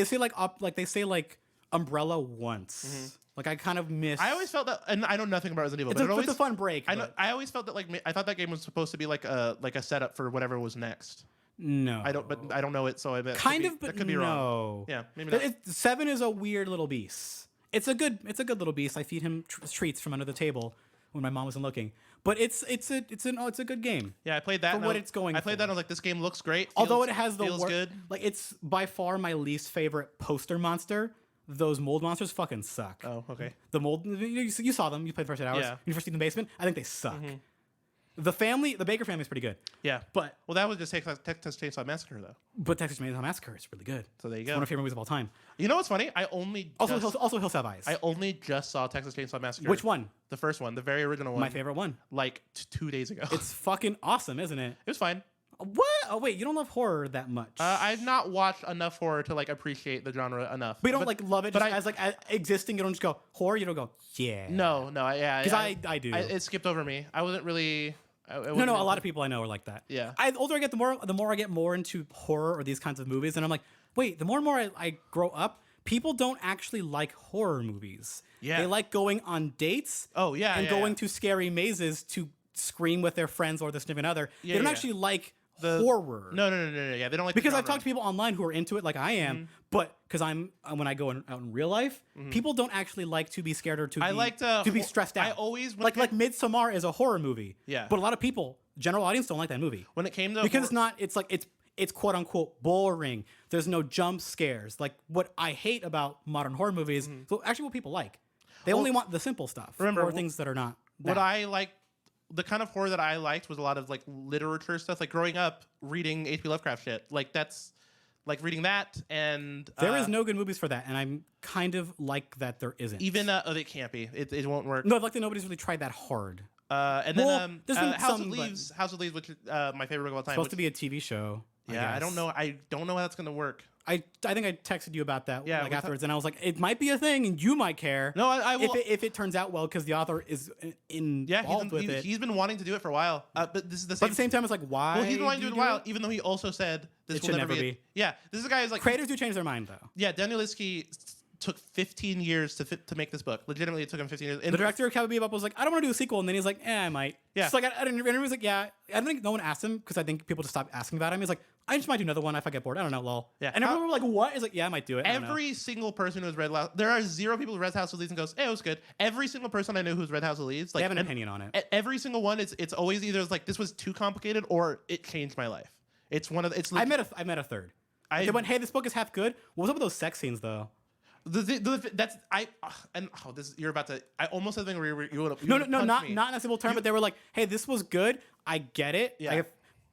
they say like Umbrella once. Like I kind of miss. I always felt that, and I know nothing about Resident Evil, it's but a fun break. I know. I always felt that I thought that game was supposed to be like a setup for whatever was next. No, I don't know it, so I bet but could be no. wrong. Yeah, maybe not. 7 is a weird little beast. It's a good little beast. I feed him treats from under the table when my mom wasn't looking. But it's a good game. Yeah, I played that. For what it's going I played for. that and I was like, this game looks great. Although it has the feels good. Like it's by far my least favorite poster monster. Those mold monsters fucking suck. Oh, okay. The mold, you saw them. You played the first 8 hours. Yeah. When you first see in the basement, I think they suck. The Baker family is pretty good. Yeah, But that was just Texas Chainsaw Massacre though. Texas Chainsaw Massacre is really good. So there you It's go. one of my favorite movies of all time. You know what's funny? Also Hills Have Eyes. I only just saw Texas Chainsaw Massacre. Which one? The first one, the very original one. My favorite one. Like 2 days ago. It's fucking awesome, isn't it? It was fine. What? Oh wait, you don't love horror that much. I've not watched enough horror to like appreciate the genre enough. But you don't like love it but just as existing. You don't just go horror. You don't go yeah. No, yeah. Because I do. It skipped over me. I wasn't really. No. A lot of people I know are like that. Yeah. The older I get, the more I get more into horror or these kinds of movies, and I'm like, wait. The more and more I grow up, people don't actually like horror movies. Yeah. They like going on dates. Oh yeah. And going to scary mazes to scream with their friends or their significant other. Yeah, they don't actually like the horror. No. Yeah, they don't like because the I've talked to people online who are into it, like I am. But because when I go out in real life, people don't actually like to be scared or to be stressed out. I always like Midsommar is a horror movie. Yeah. But a lot of people, general audience, don't like that movie when it came to because it's quote unquote boring. There's no jump scares. Like what I hate about modern horror movies. So actually, what people like, they only want the simple stuff. Or things that are not. What I like. The kind of horror that I liked was a lot of like literature stuff. Like growing up reading H.P. Lovecraft shit. Like that's like reading that and there is no good movies for that, and I'm kind of like that there isn't. Even it can't be. It won't work. No, I'd like that nobody's really tried that hard. And then there's been House of Leaves. House of Leaves, which is my favorite book of all time. Supposed to be a TV show. Yeah, I don't know. I don't know how that's gonna work. I think I texted you about that afterwards, and I was like, it might be a thing, and you might care. No, I will. If it turns out well, because the author is involved with it. He's been wanting to do it for a while. But this is the same. But at the same time, it's like, why? Well, he's been wanting to do it a while, even though he also said this will never be. Yeah, this is a guy who's like creators do change their mind though. Yeah, Daniel Linsky took 15 years to make this book. Legitimately, it took him 15 years. The director of Cowboy Bebop was like, I don't want to do a sequel, and then he's like, I might. Yeah. It's like I didn't. Everyone was like, yeah. I don't think no one asked him because I think people just stopped asking about him. He's like, I just might do another one if I get bored. I don't know, lol. Yeah. And everyone were like, what? He's like, yeah, I might do it. Every single person who's read there are 0 people who read House of Leaves and goes, hey, it was good. Every single person I know who's read House of Leaves, like, they have an opinion on it. Every single one, it's always either like this was too complicated or it changed my life. It's one of the, it's. I met a third. They went, hey, this book is half good. What was up with those sex scenes though? You're about to. I almost had something where you would. No, not in a simple term, but they were like, hey, this was good. I get it. Yeah.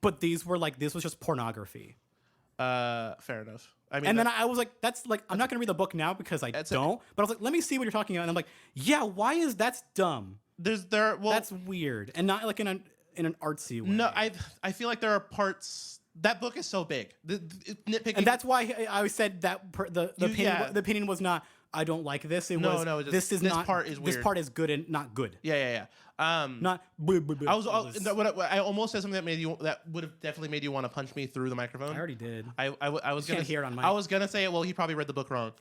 But these were like, this was just pornography. Fair enough. I mean, and then I was like, I'm not gonna read the book now because I don't. But I was like, let me see what you're talking about. And I'm like, yeah, why is that's dumb? That's weird and not like in an artsy way. No, I feel like there are parts. That book is so big. Nitpicking, and that's why I said that the opinion was not, I don't like this. This part is weird. This part is good and not good. Yeah. Not. I almost said something that would have definitely made you want to punch me through the microphone. I already did. I was gonna hear it on mic. I was gonna say, well, he probably read the book wrong.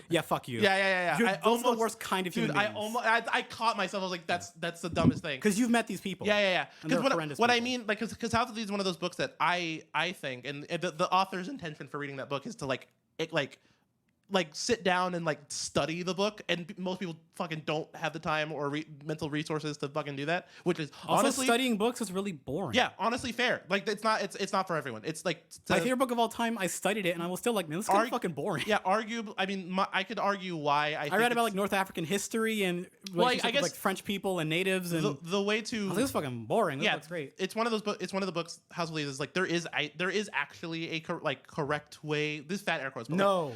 Yeah, fuck you. Yeah. You're almost the worst kind of human beings. I caught myself. I was like, that's the dumbest thing. Because you've met these people. Yeah. Because what I people. mean, like, because House of Leaves is one of those books that I think, and the author's intention for reading that book is to sit down and like study the book, and most people fucking don't have the time or mental resources to fucking do that, which is also honestly studying books is really boring. Yeah, honestly fair. Like it's not for everyone. It's like my favorite book of all time. I studied it and I was still like, man, this is kind of fucking boring. Yeah, I mean, I could argue why I read about like North African history and I guess like French people and natives and the way to. I was like, this is fucking boring. This looks great. It's one of those books. It's one of the books. House of Leaves is like there is actually a correct way. This fat air quotes. But no.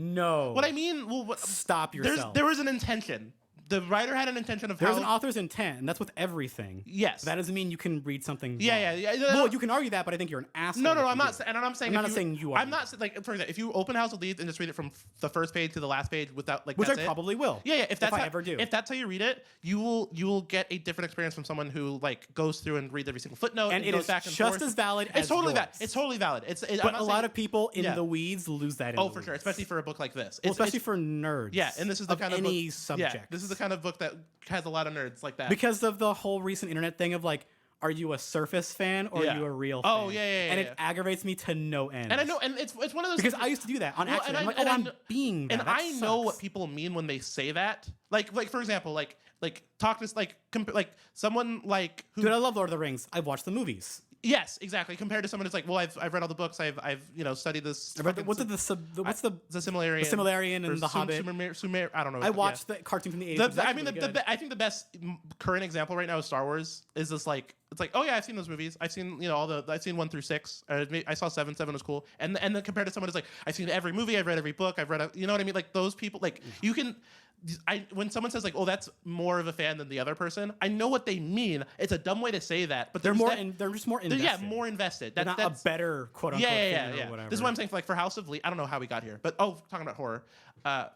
No. What I mean, stop yourself. There was an intention the writer had an intention of There's how an author's intent, and that's with everything. yes. That doesn't mean you can read something. Yeah, wrong. yeah. Well, you can argue that, but I think you're an asshole. No, if I'm you not. do. And I'm saying I'm if not saying you are. I'm not like for example, if you open House of Leaves and just read it from the first page to the last page without like Which I that's it. probably will. Yeah. If that's I how, ever do. If that's how you read it, you will get a different experience from someone who like goes through and reads every single footnote And it goes is back and just forth. as valid It's as totally yours. valid. It's totally valid. But a lot of people in yeah. the weeds lose that. Oh, for sure, especially for a book like this. Well, especially for nerds. Yeah, and this is the of kind of any book, subject. Yeah, this is the kind of book that has a lot of nerds like that. Because of the whole recent internet thing of like, are you a Surface fan or Yeah. are you a real fan? Oh, yeah, And yeah. it aggravates me to no end. and I know, and it's one of those because I used to do that on Well, accident. I'm like, and oh, I I'm kn- being that. and That I know what sucks. people mean when they say that. Like for example, like talk to like someone like who. Dude, I love Lord of the Rings. I've watched the movies. Yes, exactly. Compared to someone who's like, well, I've read all the books. I've studied this. What's the Similarian? The Silmarillion or and the Hobbit. I don't know. I watched the cartoon from the 80s. I mean, I think the best current example right now is Star Wars. Is this like it's like, oh yeah, I've seen those movies. I've seen I've seen 1 through 6. I saw 7. 7 was cool. And then compared to someone who's like, I've seen every movie. I've read every book. I've read you know what I mean? Like those people, like you can. When someone says like, "Oh, that's more of a fan than the other person," I know what they mean. It's a dumb way to say that, but they're just more invested. yeah, more invested. They're not that's a better quote unquote yeah. fan or whatever. This is what I'm saying for House of Leaves. I don't know how we got here, but talking about horror,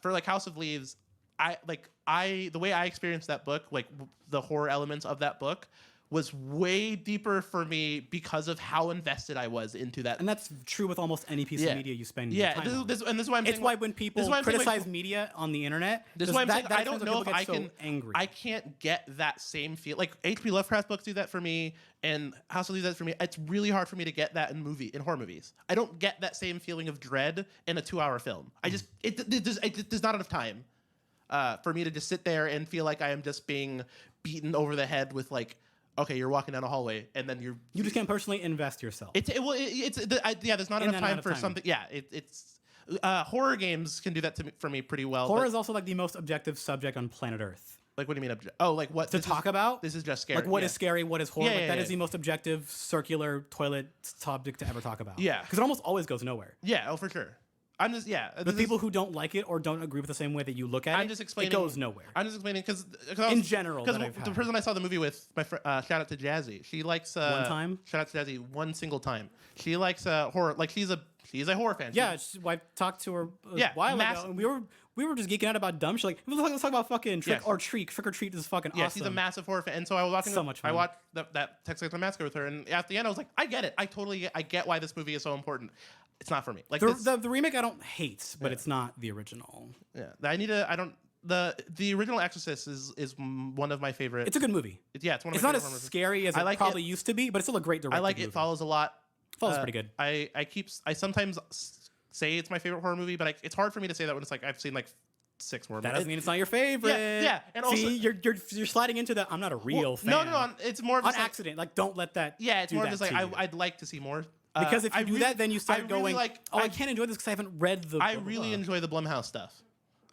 for like House of Leaves, the way I experienced that book, like the horror elements of that book, was way deeper for me because of how invested I was into that. And that's true with almost any piece of media you spend your time on. This is why I'm saying. It's why when people criticize media on the internet, this is why I'm saying I explains don't why know if people I get so can. angry. I can't get that same feel. Like H.P. Lovecraft books do that for me, and House of Leaves does for me. It's really hard for me to get that in horror movies. I don't get that same feeling of dread in a 2-hour film. I just there's not enough time for me to just sit there and feel like I am just being beaten over the head with like. Okay, you're walking down a hallway, and then you just can't personally invest yourself. There's not enough time for something. Yeah, it's horror games can do that for me pretty well. Horror is also like the most objective subject on planet Earth. Like, what do you mean? Like what to talk about? This is just scary. Like, what is scary? What is horror? Yeah, That is the most objective circular toilet subject to ever talk about. Yeah, because it almost always goes nowhere. Yeah, oh for sure. I'm just The people who don't like it or don't agree with the same way that you look at it, just explaining, it goes nowhere. I'm just explaining because in general, because the person I saw the movie with, my shout out to Jazzy. She likes one time. Shout out to Jazzy one single time. She likes horror. Like she's a horror fan. Yeah, I talked to her a while ago, and we were just geeking out about dumb shit. Like let's talk about fucking trick or treat. Trick or treat is fucking awesome. Yeah, she's a massive horror fan, and so I was watching. So much fun. I watched that Texas Massacre with her, and at the end I was like, I get it. I get why this movie is so important. It's not for me. Like the remake, I don't hate, but it's not the original. Yeah, the original Exorcist is one of my favorite. It's a good movie. It's one of my It's favorite not as scary as it probably used to be, but it's still a great director. I like It Follows a lot. Follows pretty good. I sometimes say it's my favorite horror movie, but it's hard for me to say that when it's like I've seen like 6 horror movies. That doesn't mean it's not your favorite. Yeah. And also, you're sliding into the I'm not a real fan. No. It's more of on accident. Like, don't let that. Yeah, it's more of just like you. I'd like to see more. Because if you do that, then you start going, really I can't enjoy this because I haven't read the. I really enjoy the Blumhouse stuff.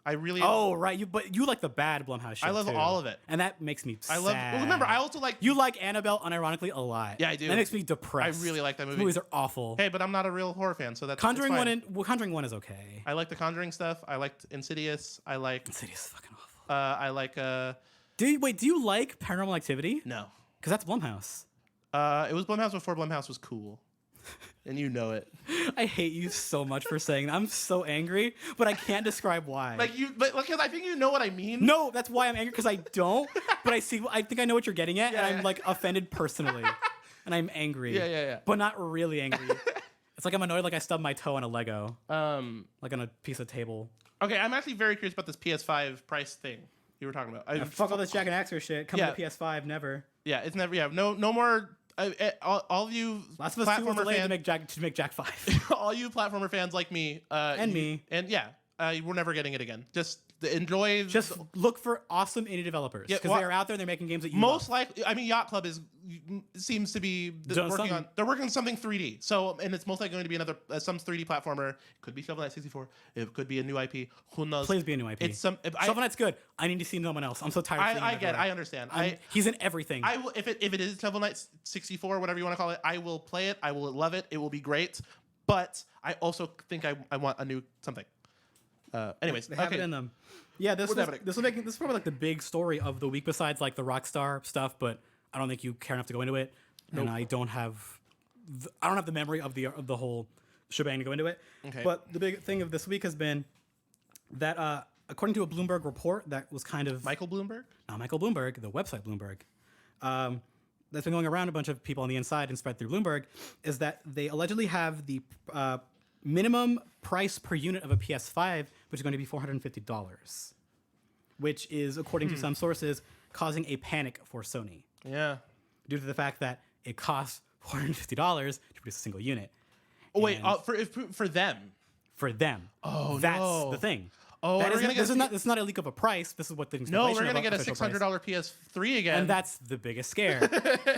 I really. Oh right, but you like the bad Blumhouse shit. I love too. all of it, and that makes me. I love. Well, remember, I also like. You like Annabelle unironically a lot. Yeah, I do. That makes me depressed. I really like that movie. Those movies are awful. Hey, but I'm not a real horror fan, so that's Conjuring Conjuring 1 is okay. I like the Conjuring stuff. I liked Insidious. Insidious is fucking awful. I like. Do you like Paranormal Activity? No, because that's Blumhouse. It was Blumhouse before Blumhouse was cool. And you know it. I hate you so much for saying that. I'm so angry, but I can't describe why. But because I think you know what I mean. No, that's why I'm angry because I don't. But I think I know what you're getting at, and I'm like offended personally, and I'm angry. Yeah. But not really angry. It's like I'm annoyed, like I stubbed my toe on a Lego, like on a piece of table. Okay, I'm actually very curious about this PS5 price thing you were talking about. Fuck all this Jack and Axer shit. Come to PS5, never. Yeah, it's never. Yeah, no more. All of you Last of Us 2 was platformer delayed fans to make Jack 5. all you platformer fans like me me. And we're never getting it again. Just enjoy. Just look for awesome indie developers because they're out there. They're making games that you most love. likely. I mean, Yacht Club seems to be working on. They're working on something 3D. So, and it's most likely going to be another some 3D platformer. It could be Shovel Knight 64. It could be a new IP. Who knows? Please be a new IP. It's Shovel Knight's good. I need to see no one else. I'm so tired. I get it. I understand. He's in everything. I will if it is Shovel Knight 64, whatever you want to call it. I will play it. I will love it. It will be great. But I also think I want a new something. Anyways, They have it in them. Yeah, this is probably like the big story of the week besides like the Rockstar stuff, but I don't think you care enough to go into it, and I don't have the memory of the whole shebang to go into it. Okay. But the big thing of this week has been that according to a Bloomberg report that was kind of Michael Bloomberg, not Michael Bloomberg, the website Bloomberg, that's been going around a bunch of people on the inside and spread through Bloomberg, is that they allegedly have the minimum price per unit of a PS5, which is going to be $450, which is, according to some sources, causing a panic for Sony. Yeah. Due to the fact that it costs $450 to produce a single unit. Oh wait, for them. For them. Oh, that's no. the thing. Oh, this is not a leak of a price. This is what the No, we're gonna get a $600 PS3 again, and that's the biggest scare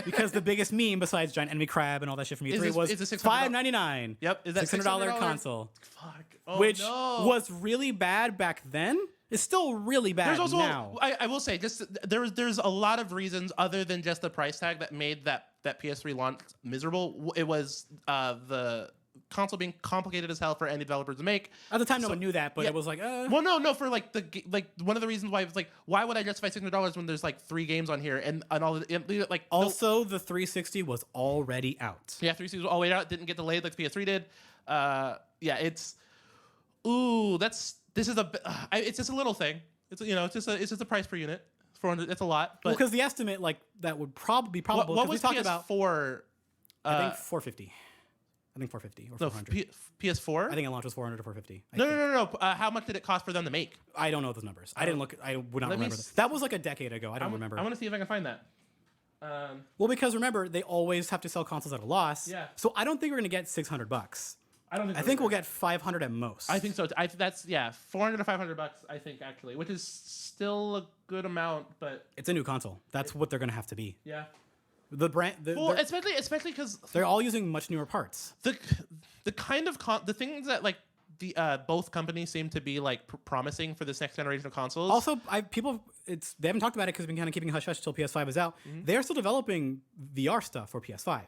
because the biggest meme besides giant enemy crab and all that shit from E3 was $599. Yep, is that $600 console? Fuck. Oh, which no. was really bad back then. It's still really bad There's also, now. I will say, just there's a lot of reasons other than just the price tag that made that PS3 launch miserable. It was the console being complicated as hell for any developers to make. At the time, no one knew that, but yeah. it was like, Well, no, for like one of the reasons why it was like, why would I justify $600 when there's like 3 games on here and all the like. Also, the 360 was already out. Yeah, 360 was all the way out. Didn't get delayed like the PS3 did. Yeah, it's. Ooh, it's just a little thing. It's it's just a price per unit. 400. That's a lot. But because the estimate like that would probably be probable. What was we talked PS4? About, I think 450. I think 450 or 400. PS4. I think it launched was 400 or 450. No. How much did it cost for them to make? I don't know those numbers. I didn't look. I would not remember. That was like a decade ago. I don't remember. I want to see if I can find that. Well, because remember, they always have to sell consoles at a loss. Yeah. So I don't think we're gonna get $600. I don't think. I think we'll get 500 at most. I think so. That's $400 to $500. I think actually, which is still a good amount, but it's a new console. That's what they're gonna have to be. Yeah. The brand. Well, especially because they're all using much newer parts. The kind of the things that like the both companies seem to be like promising for this next generation of consoles. Also, they haven't talked about it because we've been kind of keeping hush hush until PS5 is out. Mm-hmm. They're still developing VR stuff for PS5.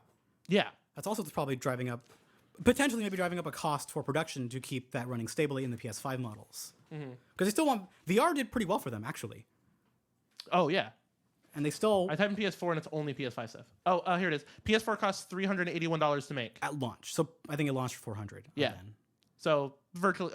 Yeah, that's also probably potentially maybe driving up a cost for production to keep that running stably in the PS5 models. Because they still want VR did pretty well for them actually. Oh yeah. And they still. I typed in PS4 and it's only PS5 stuff. Oh, here it is. PS4 costs $381 to make at launch. So I think it launched for $400. Yeah. Then. So virtually,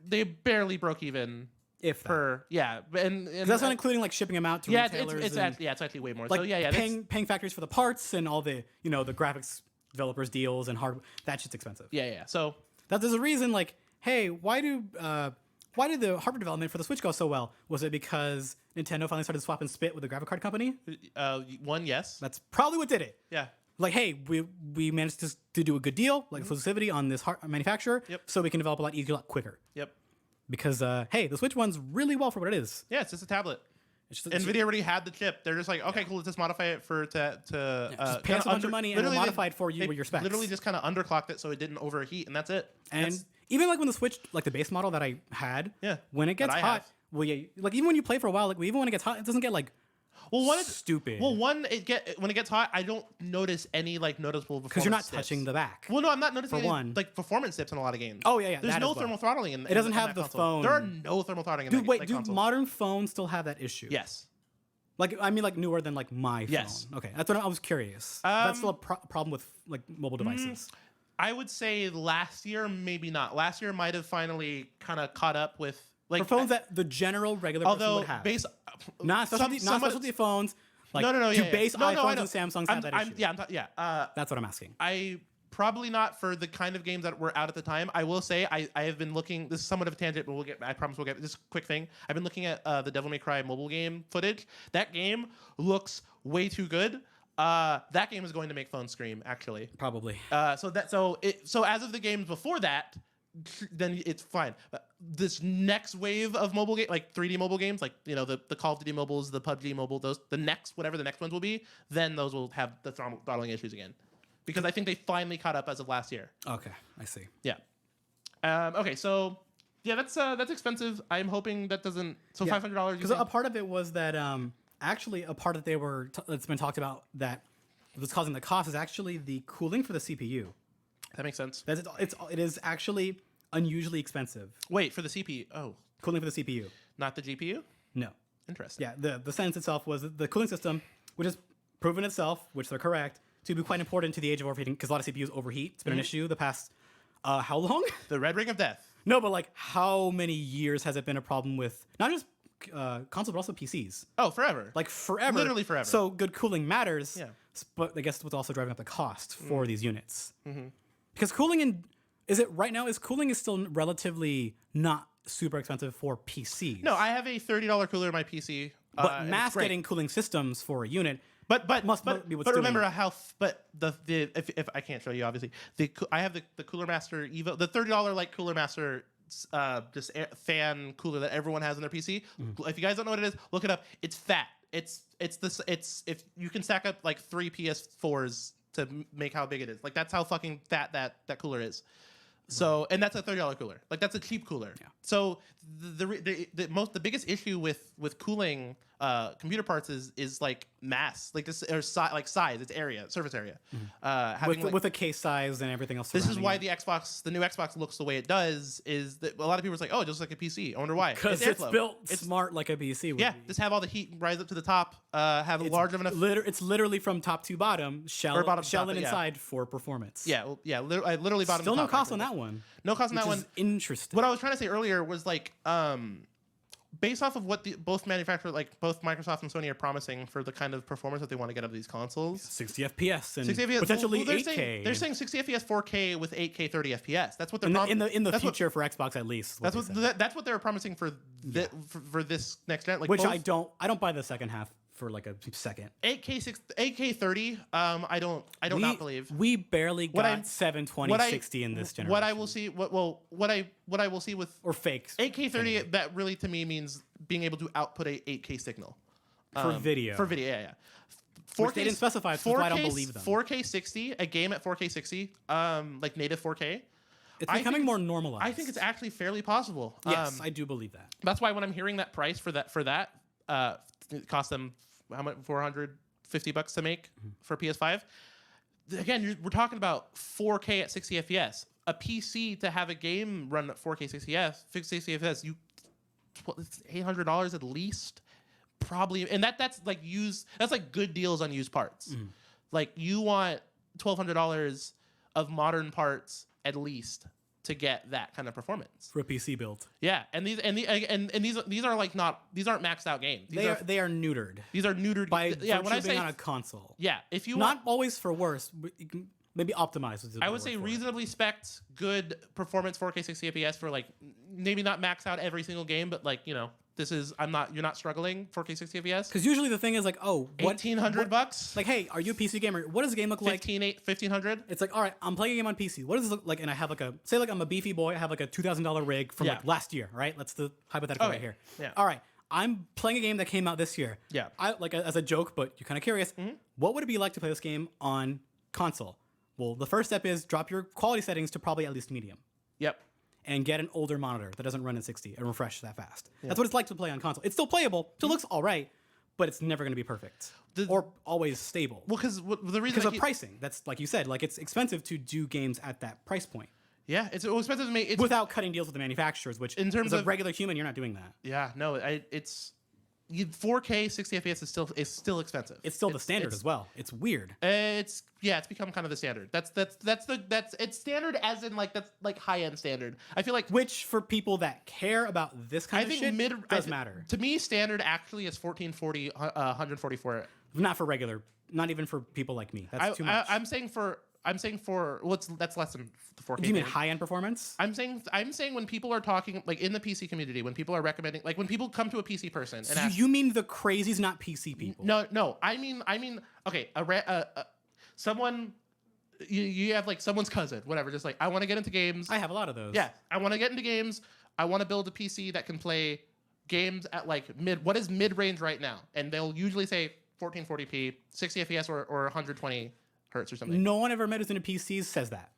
they barely broke even. If that. Per and that's not including like shipping them out to retailers. It's actually way more. Like so yeah, paying factories for the parts and all the the graphics developers deals and hardware. That shit's expensive. Yeah. So there's a reason. Like, hey, why did the hardware development for the Switch go so well? Was it because Nintendo finally started swap and spit with the graphic card company? Yes. That's probably what did it. Yeah. Like, hey, we managed to do a good deal, like exclusivity on this manufacturer, so we can develop a lot easier, a lot quicker. Yep. Because, hey, the Switch one's really well for what it is. Yeah, it's just a tablet. NVIDIA already had the chip. They're just like, okay, cool, let's just modify it just pay us a bunch of money and we'll modify it for you with your specs. Literally just kind of underclocked it so it didn't overheat, and that's it. And even like when the Switch, like the base model that I had, when it gets hot, like even when you play for a while, like even when it gets hot, it doesn't get like stupid. Well, when it gets hot, I don't notice any like noticeable performance. Because you're not touching the back. Well, no, I'm not noticing any, like performance dips in a lot of games. Oh yeah. There's no thermal throttling in. It doesn't have the phone. There are no thermal throttling in that console. Modern phones still have that issue? Yes. Like I mean, like newer than like my phone. Yes. Okay, that's what I was curious. That's still a problem with like mobile devices. I would say last year, maybe not. Last year might have finally kind of caught up with like for phones that the general regular person would have. Not specialty phones. Like, base iPhones and Samsungs have that issue? That's what I'm asking. I probably not for the kind of games that were out at the time. I will say I have been looking. This is somewhat of a tangent, but I promise we'll get this quick thing. I've been looking at the Devil May Cry mobile game footage. That game looks way too good. That game is going to make phones scream. Actually, probably. So as of the games before that, then it's fine. This next wave of mobile game, like 3D mobile games, like the Call of Duty mobiles, the PUBG mobile, whatever the next ones will be, then those will have the throttling issues again, because I think they finally caught up as of last year. Okay, I see. Yeah. Okay, so yeah, that's expensive. I'm hoping that doesn't. So $500. Because a part of it was that actually a part that that's been talked about that was causing the cost is actually the cooling for the CPU. That makes sense. It is actually unusually expensive. Wait, for the CPU. Oh, Cooling for the CPU. not the GPU? No. Interesting. Yeah, the sentence itself was the cooling system, which has proven itself, which they're correct, to be quite important to the age of overheating, because a lot of CPUs overheat. It's been an issue the past, how long? The Red Ring of Death. No, but like how many years has it been a problem with not just consoles, but also PCs? Oh, forever. Like forever. Literally forever. So good cooling matters, Yeah. but I guess it's what's also driving up the cost for these units. Because cooling is cooling still relatively not super expensive for PCs. No, I have a $30 cooler in my PC. But and it's mass great. getting cooling systems for a unit But must be what's but doing remember it. how if I can't show you obviously I have the Cooler Master Evo, the $30 like Cooler Master fan cooler that everyone has on their PC. If you guys don't know what it is, look it up. It's fat. It's if you can stack up like 3 PS4s to make how big it is. Like that's how fucking fat that cooler is. So, and that's a $30 cooler. Like that's a cheap cooler. Yeah. So the biggest issue with cooling computer parts is like mass, like this or size, it's area, surface area. With a case size and everything else. This is why it. the new Xbox looks the way it does. Is that a lot of people are like, oh, just like a PC. I wonder why. Because it's built smart like a PC would yeah, be. just have all the heat rise up to the top. Have a large enough. It's literally from top to bottom, shell bottom to top, and yeah. inside for performance. Yeah, well, yeah. I literally bottom. Still to no top cost on that one. No cost on that Which one. is interesting. What I was trying to say earlier was like, based off of what both manufacturers, like both Microsoft and Sony, are promising for the kind of performance that they want to get out of these consoles. 60 FPS and 60 FPS, potentially they're 8K. They're saying 60 FPS, 4K with 8K, 30 FPS. That's what they're in the future for Xbox at least. That's what they were promising for this next gen. Like which both, I don't buy the second half for like a second. 8K 30. I don't not believe. We barely got I- 720 60 in this generation. What I will see, what I will see with or fakes 8K 30, that really to me means being able to output a 8K signal for video. For video, yeah. 4K, Which they didn't specify, which is why I don't believe them. 4K 60, a game at 4K 60, like native 4K. It's becoming more normalized. I think it's actually fairly possible. Yes, I do believe that. That's why when I'm hearing that price for that, it cost them how much? $450 to make for PS5. Again, we're talking about 4K at 60 FPS. A PC to have a game run at 4K 60 FPS, it's $800 at least, probably. And that's like that's like good deals on used parts. Like you want $1,200 of modern parts at least to get that kind of performance For a PC build. Yeah, and these are like these aren't maxed out games. They are neutered. These are neutered By when I say on a console. yeah, if you Not always for worse, but you can maybe optimize. I would say reasonably spec'd, good performance, 4K 60 FPS for like maybe not max out every single game, but like you're not struggling 4K 60 FPS. Because usually the thing is like, oh, $1,800. Like, hey, are you a PC gamer? What does the game look like? $1,500. It's like, all right, I'm playing a game on PC. What does it look like? And I have like I'm a beefy boy. I have like a $2,000 rig from like last year, right? That's the hypothetical right here. Yeah. All right, I'm playing a game that came out this year. Yeah. I like as a joke, but you're kind of curious. What would it be like to play this game on console? Well, the first step is drop your quality settings to probably at least medium. Yep. And get an older monitor that doesn't run in 60 and refresh that fast. That's what it's like to play on console. It's still playable. It looks all right, but it's never going to be perfect or always stable. Well, the reason of pricing. That's like you said. Like it's expensive to do games at that price point. Yeah, it's expensive to make without cutting deals with the manufacturers. Which, in terms as of a regular human, you're not doing that. Yeah, no, it's 4K 60 FPS is still expensive. It's still the standard as well. It's weird. It's become kind of the standard. It's standard as in like that's like high end standard. I feel like which for people that care about this kind of shit does matter. To me, standard actually is 1440 144. Not for regular. Not even for people like me. That's too much. I'm saying for that's less than the 4K. Do you mean high end performance? I'm saying when people are talking like in the PC community, when people are recommending, like when people come to a PC person and ask, you mean the crazies, not PC people? No. I mean okay, someone you have like someone's cousin, whatever, just like I want to get into games. I have a lot of those. Yeah, I want to get into games. I want to build a PC that can play games at like what is mid range right now, and they'll usually say 1440p, 60 FPS, or 120 hertz or something. No one I've ever met who's into PCs says that.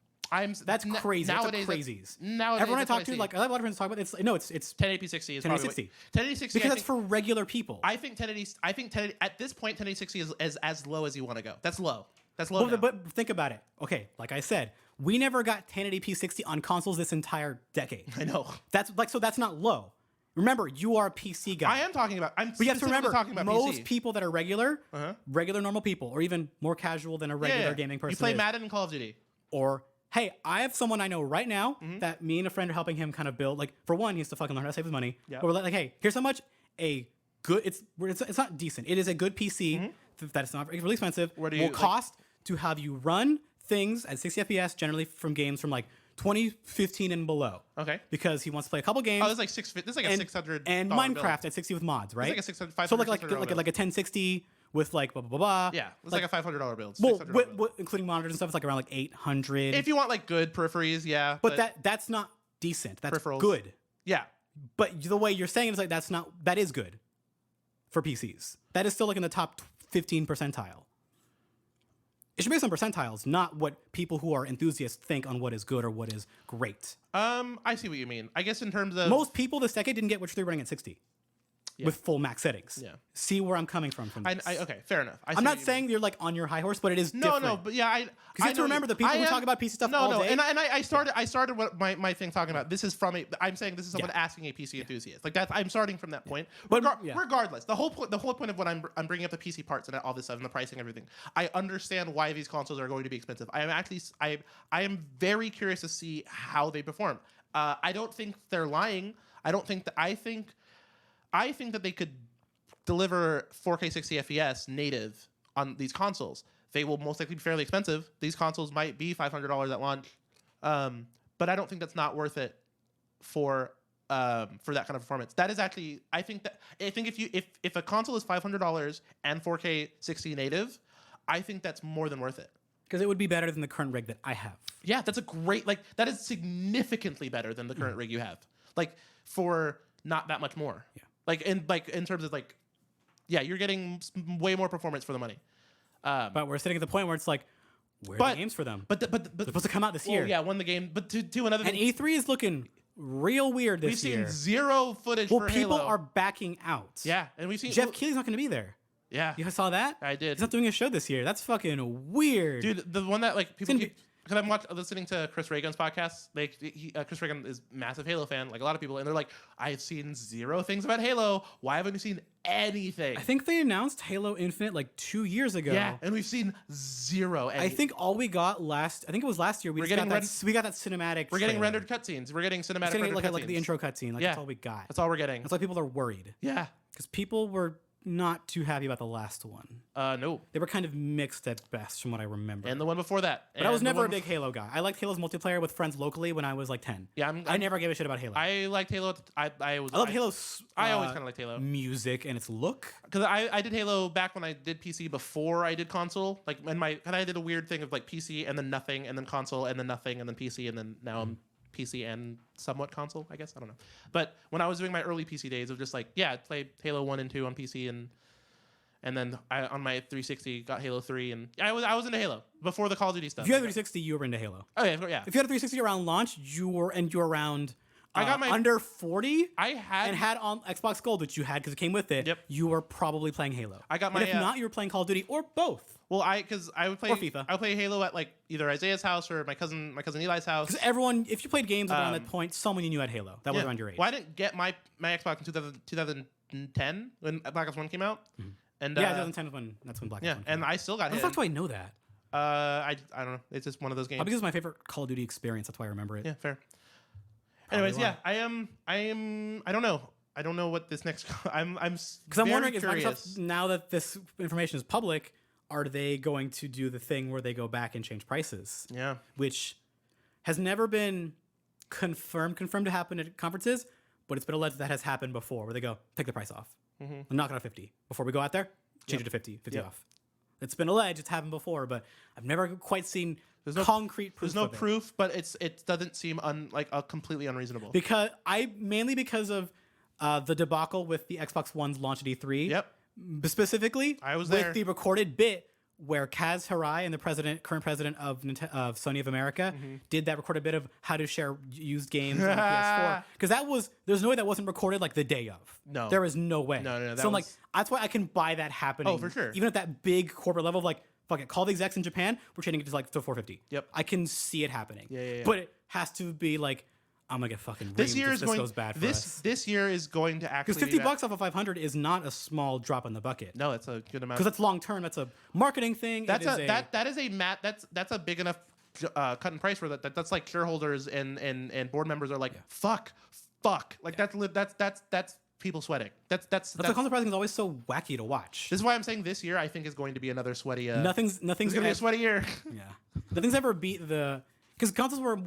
That's crazy. Nowadays, that's crazies. Nowadays, everyone I talk to, like I have a lot of friends talk about it's 1080p 60 is 1080 1080 because that's for regular people. I think 1080 at this point 1080 60 is as low as you want to go. That's low. That's low. But think about it. Okay, like I said, We never got 1080p 60 on consoles this entire decade. I know. That's like, so that's not low. Remember, you are a PC guy. I am talking about. I'm. But you have to remember, talking about most PC. people that are regular normal people, or even more casual than a regular gaming person. You play is. Madden and Call of Duty. Or, hey, I have someone I know right now that me and a friend are helping him kind of build. Like, for one, he has to fucking learn how to save his money. Yeah. But we're like, hey, here's how much a good. It's not decent. It is a good PC that's not really expensive. Will cost to have you run things at 60 FPS, generally from games from like 2015 and below. Okay. Because he wants to play a couple games. Oh, this is like This is like a $600 and Minecraft at 60 with mods, right? It's like a $500, so like a 1060 with like blah blah blah blah. Yeah, it's like a $500 build. Well, including monitors and stuff, it's like around like 800. If you want like good peripheries, yeah. But that's not decent. That's good. Yeah. But the way you're saying it is like that is good for PCs. That is still like in the top 15 percentile. It should be based on percentiles, not what people who are enthusiasts think on what is good or what is great. I see what you mean. I guess in terms of most people this decade didn't get Witcher 3 running at 60 with full max settings. Yeah. See where I'm coming from this. Okay, fair enough. I'm not saying you're like on your high horse, but it is different. No, but yeah, because you have to remember the people who talk about PC stuff all day. And I started what my thing talking about. This is from I'm saying this is someone asking a PC enthusiast. Like I'm starting from that point. But regardless, the whole point of what I'm bringing up the PC parts and all this stuff and the pricing and everything. I understand why these consoles are going to be expensive. I am very curious to see how they perform. I don't think they're lying. I think that they could deliver 4K 60 FPS native on these consoles. They will most likely be fairly expensive. These consoles might be $500 at launch, but I don't think that's not worth it for that kind of performance. That is actually, I think if a console is $500 and 4K 60 native, I think that's more than worth it. Because it would be better than the current rig that I have. Yeah, that's a great that is significantly better than the current rig you have. Like for not that much more. Yeah. In terms of you're getting way more performance for the money. But we're sitting at the point where it's like, where are the games for them? But they're supposed to come out this year. Yeah, when the game. But to another. And E3 is looking real weird this year. We've seen zero footage for Halo. People are backing out. Yeah, and we've seen Jeff Keighley's not going to be there. Yeah, you saw that? I did. He's not doing a show this year. That's fucking weird, dude. The one that people keep. Because I'm listening to Chris Reagan's podcast. Chris Reagan is a massive Halo fan, like a lot of people, and they're like, "I've seen zero things about Halo. Why haven't you seen anything?" I think they announced Halo Infinite like 2 years ago. Yeah, and we've seen zero. I think all we got last year. We got that cinematic. We're getting rendered cutscenes. We're getting cinematic. cutscenes. Like the intro cutscene. That's all we got. That's all we're getting. That's why people are worried. Yeah, because people were not too happy about the last one. No. They were kind of mixed at best from what I remember. And the one before that. But I was never a big Halo guy. I liked Halo's multiplayer with friends locally when I was like 10. Yeah, I never gave a shit about Halo. I liked Halo. I love Halo's I always kind of liked Halo. Music and its look. Because I did Halo back when I did PC before I did console. And I did a weird thing of PC and then nothing and then console and then nothing and then PC and then now I'm PC and somewhat console, I guess. I don't know. But when I was doing my early PC days, it was just play Halo 1 and 2 on PC and then on my 360 got Halo 3 and I was into Halo before the Call of Duty stuff. If you had a 360, you were into Halo. Oh yeah. If you had a 360 around launch, you were around I got my under 40. I had on Xbox Gold, which you had because it came with it. Yep. You were probably playing Halo. I got my. And if not, you were playing Call of Duty or both. Well, because I would play or FIFA. I would play Halo at either Isaiah's house or my cousin Eli's house. Because everyone, if you played games around that point, someone you knew had Halo. That was around your age. Well, I didn't get my Xbox in 2010 when Black Ops 1 came out. Mm-hmm. And 2010 is when Black Ops 1 came out. And I still got How the fuck do I know that? I don't know. It's just one of those games. Because it's my favorite Call of Duty experience. That's why I remember it. Yeah, fair. Anyways, yeah, I don't know. I don't know what this next. I'm wondering if Microsoft, now that this information is public, are they going to do the thing where they go back and change prices? Yeah, which has never been confirmed to happen at conferences, but it's been alleged that has happened before, where they go take the price off, knock it off 50 before we go out there, change it to 50 off. It's been alleged, it's happened before, but I've never quite seen concrete proof. There's no proof, but it doesn't seem completely unreasonable. Mainly because of the debacle with the Xbox One's launch at E3. Yep. Specifically, I was with there. the recorded bit where Kaz Hirai and the current president of Sony of America did that recorded bit of how to share used games on PS4. Because there's no way that wasn't recorded the day of. No. There is no way. No. So that's why I can buy that happening. Oh, for sure. Even at that big corporate level of fuck it, call the execs in Japan, we're trading it to like to 450. Yep. I can see it happening. Yeah. But it has to be like, I'm gonna get fucking This reamed year if is this going. goes bad for this us. this year is going to actually Because $50 off of 500 is not a small drop in the bucket. No, it's a good amount. Because that's long term. That's a marketing thing. That is a that's a big enough cut in price for that's like shareholders and board members are like fuck like that's people sweating. That's the console pricing is always so wacky to watch. This is why I'm saying this year I think is going to be another sweaty. Nothing's It's gonna gonna be a sweaty year. Yeah, nothing's ever beat the. Because consoles were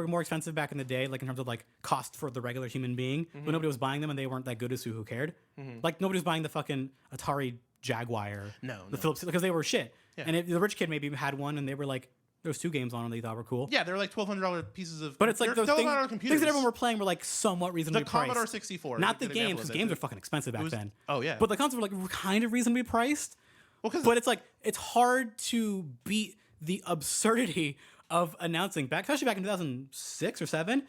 more expensive back in the day, like in terms of like cost for the regular human being, when nobody was buying them and they weren't that good as who cared. Like nobody was buying the fucking Atari Jaguar, the Philips, because they were shit. Yeah. And if the rich kid maybe had one and they were like, there was 2 games on them they thought were cool. Yeah, they're like $1,200 pieces of. But it's like those $1,200 things that everyone were playing were like somewhat reasonably The priced. Commodore 64. Not the games, because games were fucking expensive back then. Oh yeah. But the consoles were like kind of reasonably priced. Well, But it's like it's hard to beat the absurdity of announcing especially back in 2006 or 7,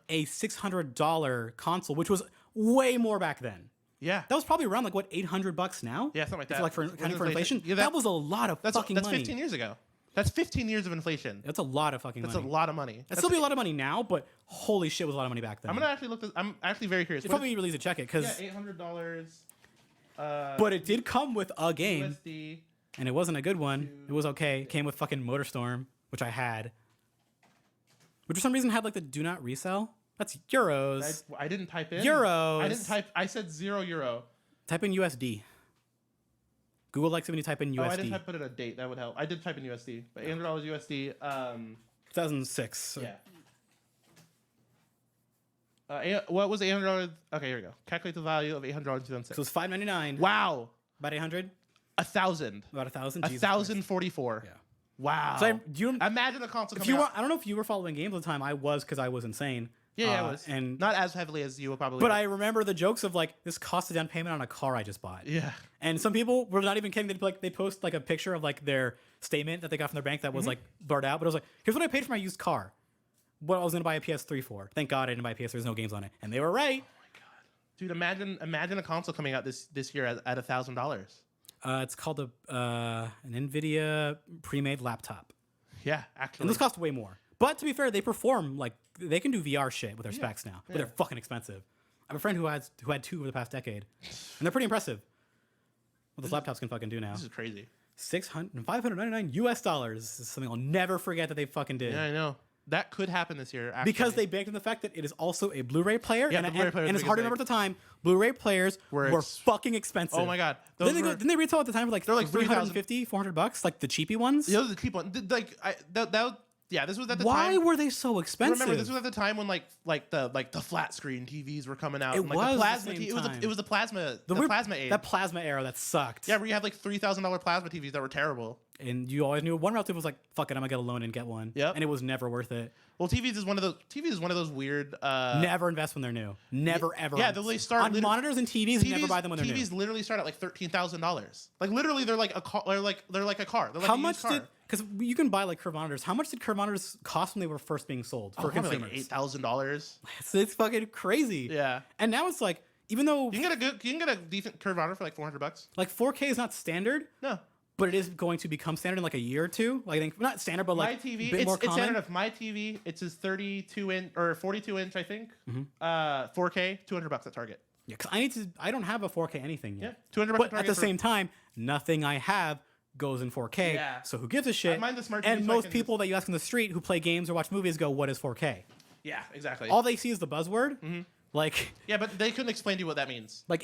a $600 console, which was way more back then. Yeah. That was probably around like what, $800 now? Yeah, something like If that. like for inflation. Yeah, that was a lot of fucking that's money. 15 years ago. That's 15 years of inflation. That's a lot of fucking That's money. a lot of money. It'd still be a lot of money now, but holy shit, it was a lot of money back then. I'm gonna actually look this. I'm actually very curious. It's probably really to check it because. Yeah, $800. But it did come with a game, USD. and it wasn't a good one. It was okay. It came with fucking MotorStorm, which I had, which for some reason had like the do not resell. That's euros. I didn't type in Euros. I didn't type. I said €0. Type in USD. Google likes it when you type in USD. Oh, I didn't put in a date. That would help. I did type in USD, but $800 USD. 2006. So Yeah. What was $800? Okay, here we go. Calculate the value of $800 in 2006. So it's $599. Wow. About 800. 1,000. About 1,000. 1,044. Yeah. Wow. So do you imagine a console if coming you were, out. I don't know if you were following games at the time. I was because I was insane. Yeah, I was. And not as heavily as you would probably. But I remember the jokes of like this cost a down payment on a car I just bought. Yeah. And some people were not even kidding. They post like a picture of like their statement that they got from their bank that was like blurred out. But it was like, here's what I paid for my used car. What I was gonna buy a PS3 for. Thank God I didn't buy a PS3. There's no games on it, and they were right. Oh my god, dude! Imagine a console coming out this year at $1,000. It's called an NVIDIA pre-made laptop. Yeah, actually. And those cost way more. But to be fair, they perform like they can do VR shit with their specs now. But they're fucking expensive. I have a friend who had 2 over the past decade, and they're pretty impressive. What those laptops can fucking do now. This is crazy. $599 US dollars is something I'll never forget that they fucking did. Yeah, I know. That could happen this year, actually. Because they banked in the fact that it is also a Blu-ray player. Yeah, and, the Blu-ray player and is it's hard to big. remember at the time. Blu-ray players were fucking expensive. Oh my god. Didn't they retail at the time for like they're like $350, $400? Like the cheapy ones? Those are the cheap ones. Like this was at the time. Why were they so expensive? Remember, this was at the time when like the flat screen TVs were coming out. It and, like, was the plasma the same It was time. it was the plasma plasma age. That plasma era that sucked. Yeah, where you had like $3,000 plasma TVs that were terrible. And you always knew one relative was like, fuck it, I'm gonna get a loan and get one. Yep. And it was never worth it. Well, TVs is one of those weird. Never invest when they're new. Never ever. Yeah, they start on monitors and TVs. Never buy them when they're new. TVs literally start at like $13,000. Like literally, they're like a car. They're like a car. They're like How a much used car. did? Because you can buy like curved monitors. How much did curved monitors cost when they were first being sold for Probably consumers? like $8,000. It's fucking crazy. Yeah. And now it's like, even though You can get a decent curved monitor for like $400. like 4K is not standard, No. but it is going to become standard in like a year or two. Like I think not standard, but like My TV, a bit more it's common. standard enough. My TV, it's his 32 inch or 42 inch, I think. 4K, $200 at Target. Yeah, because I don't have a 4K anything yet. Yeah, $200 But at Target. at the same time, nothing I have goes in 4K. Yeah. So who gives a shit? mine the smart TV and so I most can people that you ask on the street who play games or watch movies go, "What is 4K?" Yeah, exactly. All they see is the buzzword. Like Yeah, but they couldn't explain to you what that means. well,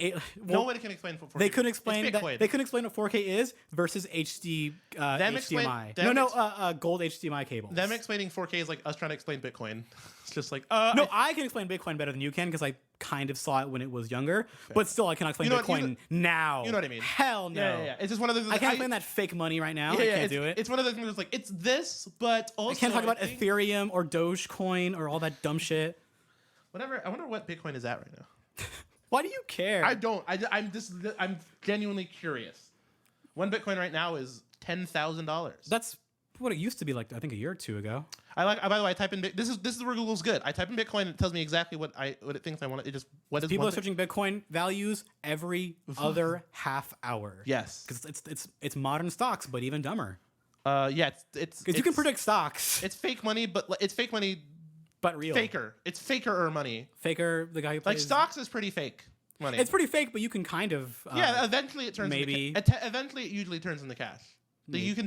Nobody can explain what 4K they couldn't is. explain It's that. Bitcoin. They couldn't explain what 4K is versus HD HDMI. Gold HDMI cables. Them explaining 4K is like us trying to explain Bitcoin. It's just like, No, I can explain Bitcoin better than you can because I kind of saw it when it was younger. But still, I cannot explain You know what- Bitcoin now. you know what I mean. Hell no. yeah. It's just one of those. I can't explain that fake money right now. I can't do it. It's one of those things that's like, it's this, but also. I can't talk about think- Ethereum or Dogecoin or all that dumb shit. Whatever. I wonder what Bitcoin is at right now. Why do you care? I don't. I'm genuinely curious. One Bitcoin right now is $10,000. That's what it used to be like. I think a year or two ago. By the way, I type in this is where Google's good. I type in Bitcoin and it tells me exactly what it thinks I want. It just what is People one are searching Bitcoin values every other half hour. Yes. because it's modern stocks, but even dumber. Yeah, it's Because you can predict stocks. It's fake money, but it's fake money, but real. faker. It's faker money. Faker, the guy who Like plays. stocks is pretty fake money. It's pretty fake, but you can kind of. Yeah, eventually it turns. maybe. Eventually it usually turns into cash. People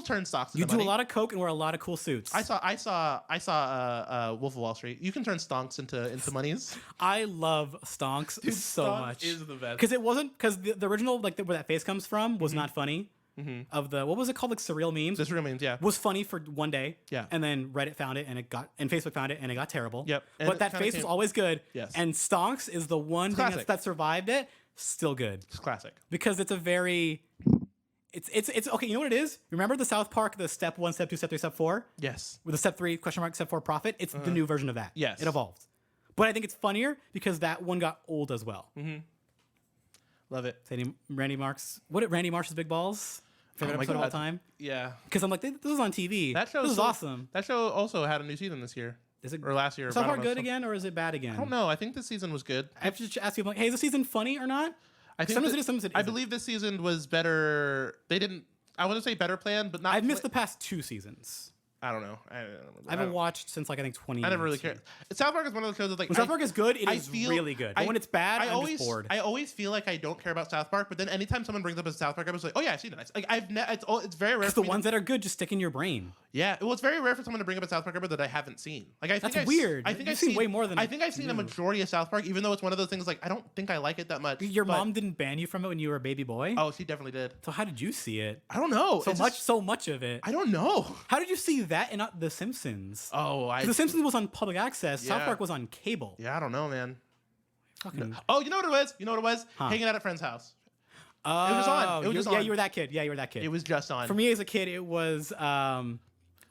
turn stocks into You do money. a lot of coke and wear a lot of cool suits. I saw Wolf of Wall Street. You can turn stonks into monies. I love Stonks so Stonks much. is the best. Because it wasn't because the original where that face comes from was not funny. Of the what was it called, like surreal memes? This real memes, yeah. Was funny for one day. Yeah. And then Reddit found it and Facebook found it and it got terrible. Yep. And But it that kinda face was always good. Yes. And Stonks is the one thing classic. that survived it. Still good. It's classic. Because it's a very it's okay, you know what it is? Remember the South Park, the step 1, step 2, step 3, step 4? Yes. With the step 3 question mark, step 4 profit? It's the new version of that. Yes. It evolved. But I think it's funnier because that one got old as well. Love it. Randy Marsh's Big Balls? Favorite episode of all time? Yeah. Because I'm like, this is on TV. That show This is awesome. That show also had a new season this year. Is it Or last year. Is South I don't Park know. good again or is it bad again? I don't know. I think this season was good. I have to just ask people, like, hey, is the season funny or not? I think Sometimes it is, sometimes it I isn't. believe this season was better. They didn't. I wouldn't say better planned, but not. I've missed the past 2 seasons. I don't know. I haven't watched since like I think 20. I never really cared. South Park is one of those shows that's like When South Park is good, it I is feel- really good. But when it's bad, I'm just bored. I always feel like I don't care about South Park, but then anytime someone brings up a South Park episode, like, oh yeah, I've seen it. Like it's very rare. Because For the me ones that are good just stick in your brain. yeah, well, it's very rare for someone to bring up a South Park episode that I haven't seen. Like I think That's weird. I think You've I've seen way more than I think I've seen a you. majority of South Park, even though it's one of those things like I don't think I like it that much. Your but- mom didn't ban you from it when you were a baby boy? Oh, she definitely did. So how did you see it? I don't know. So It's much, just- so much of it. I don't know. How did you see that and not The Simpsons? Oh, 'Cause The Simpsons was on public access. South Yeah. Park was on cable. Yeah, I don't know, man. Fucking. Oh, you know what it was? You know what it was? Hanging out at a friend's house. Oh, was on. It was just yeah, on. you were that kid. Yeah, you were that kid. It was just on. For me as a kid, it was.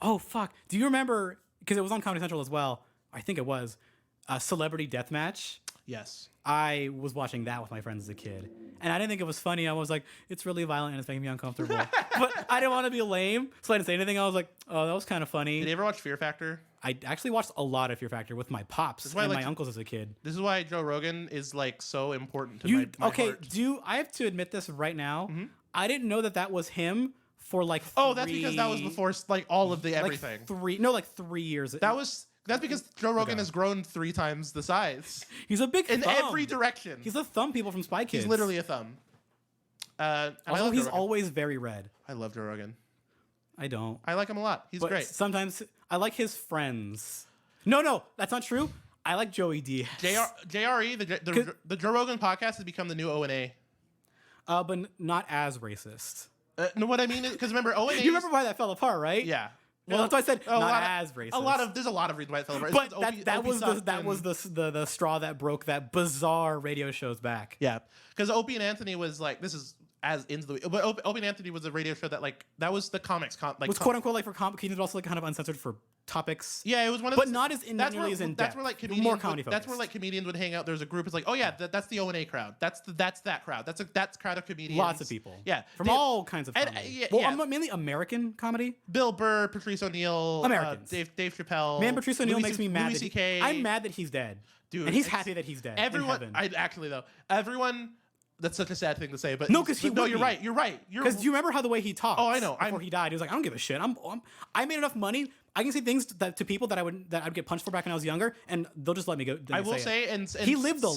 Oh fuck! Do you remember? Because it was on Comedy Central as well. I think it was Celebrity Deathmatch. Yes. I was watching that with my friends as a kid, and I didn't think it was funny. I was like, it's really violent and it's making me uncomfortable. But I didn't want to be lame, so I didn't say anything. I was like, oh, that was kind of funny. Did you ever watch Fear Factor? I actually watched a lot of Fear Factor with my pops why I and like my uncles as a kid. This is why Joe Rogan is like so important to my Okay, heart. I have to admit this right now? I didn't know that was him for like. Oh, that's because that was before like all of the everything. Like 3 years. That's because Joe Rogan has grown 3 times the size He's a big in thumb. every direction. He's the thumb people from Spy Kids. He's literally a thumb. And I Also, love he's Joe Rogan. always very red. I love Joe Rogan. I don't. I like him a lot. He's But great. sometimes I like his friends. No, that's not true. I like Joey D. JRE, the Joe Rogan podcast has become the new O&A. But not as racist. No, what I mean is, because remember, O&A. You remember why that fell apart, right? Yeah. Well, that's why I said a not lot as racist. There's a lot of reasons why it fell apart. But that was the straw that broke that bizarre radio show's back. Yeah, because Opie and Anthony was like, this is as into the but Opie and Anthony was a radio show that like that was the comics Was quote unquote like for comedy, also like kind of uncensored for topics. Yeah, it was one of but the, not as in that's nearly where, as in that's depth. where like comedians more comedy that's where focused. like comedians would hang out. There's a group. It's like, oh yeah, that's the O&A crowd. That's that crowd. That's crowd of comedians. Lots of people. Yeah, from all kinds of and, comedy. yeah. Mainly American comedy. Bill Burr, Patrice O'Neill, Americans. Dave Chappelle. Man, Patrice O'Neill makes me mad. Louis C.K. I'm mad that he's dead, Dude, and he's happy that he's dead. Everyone, everyone. That's such a sad thing to say, but no, because you're right. You're right. Because do you remember how the way he talked? Oh, I know. Before he died, he was like, "I don't give a shit. I made enough money. I can say things to people that I'd get punched for back when I was younger, and they'll just let me go." I will say, and he lived a life.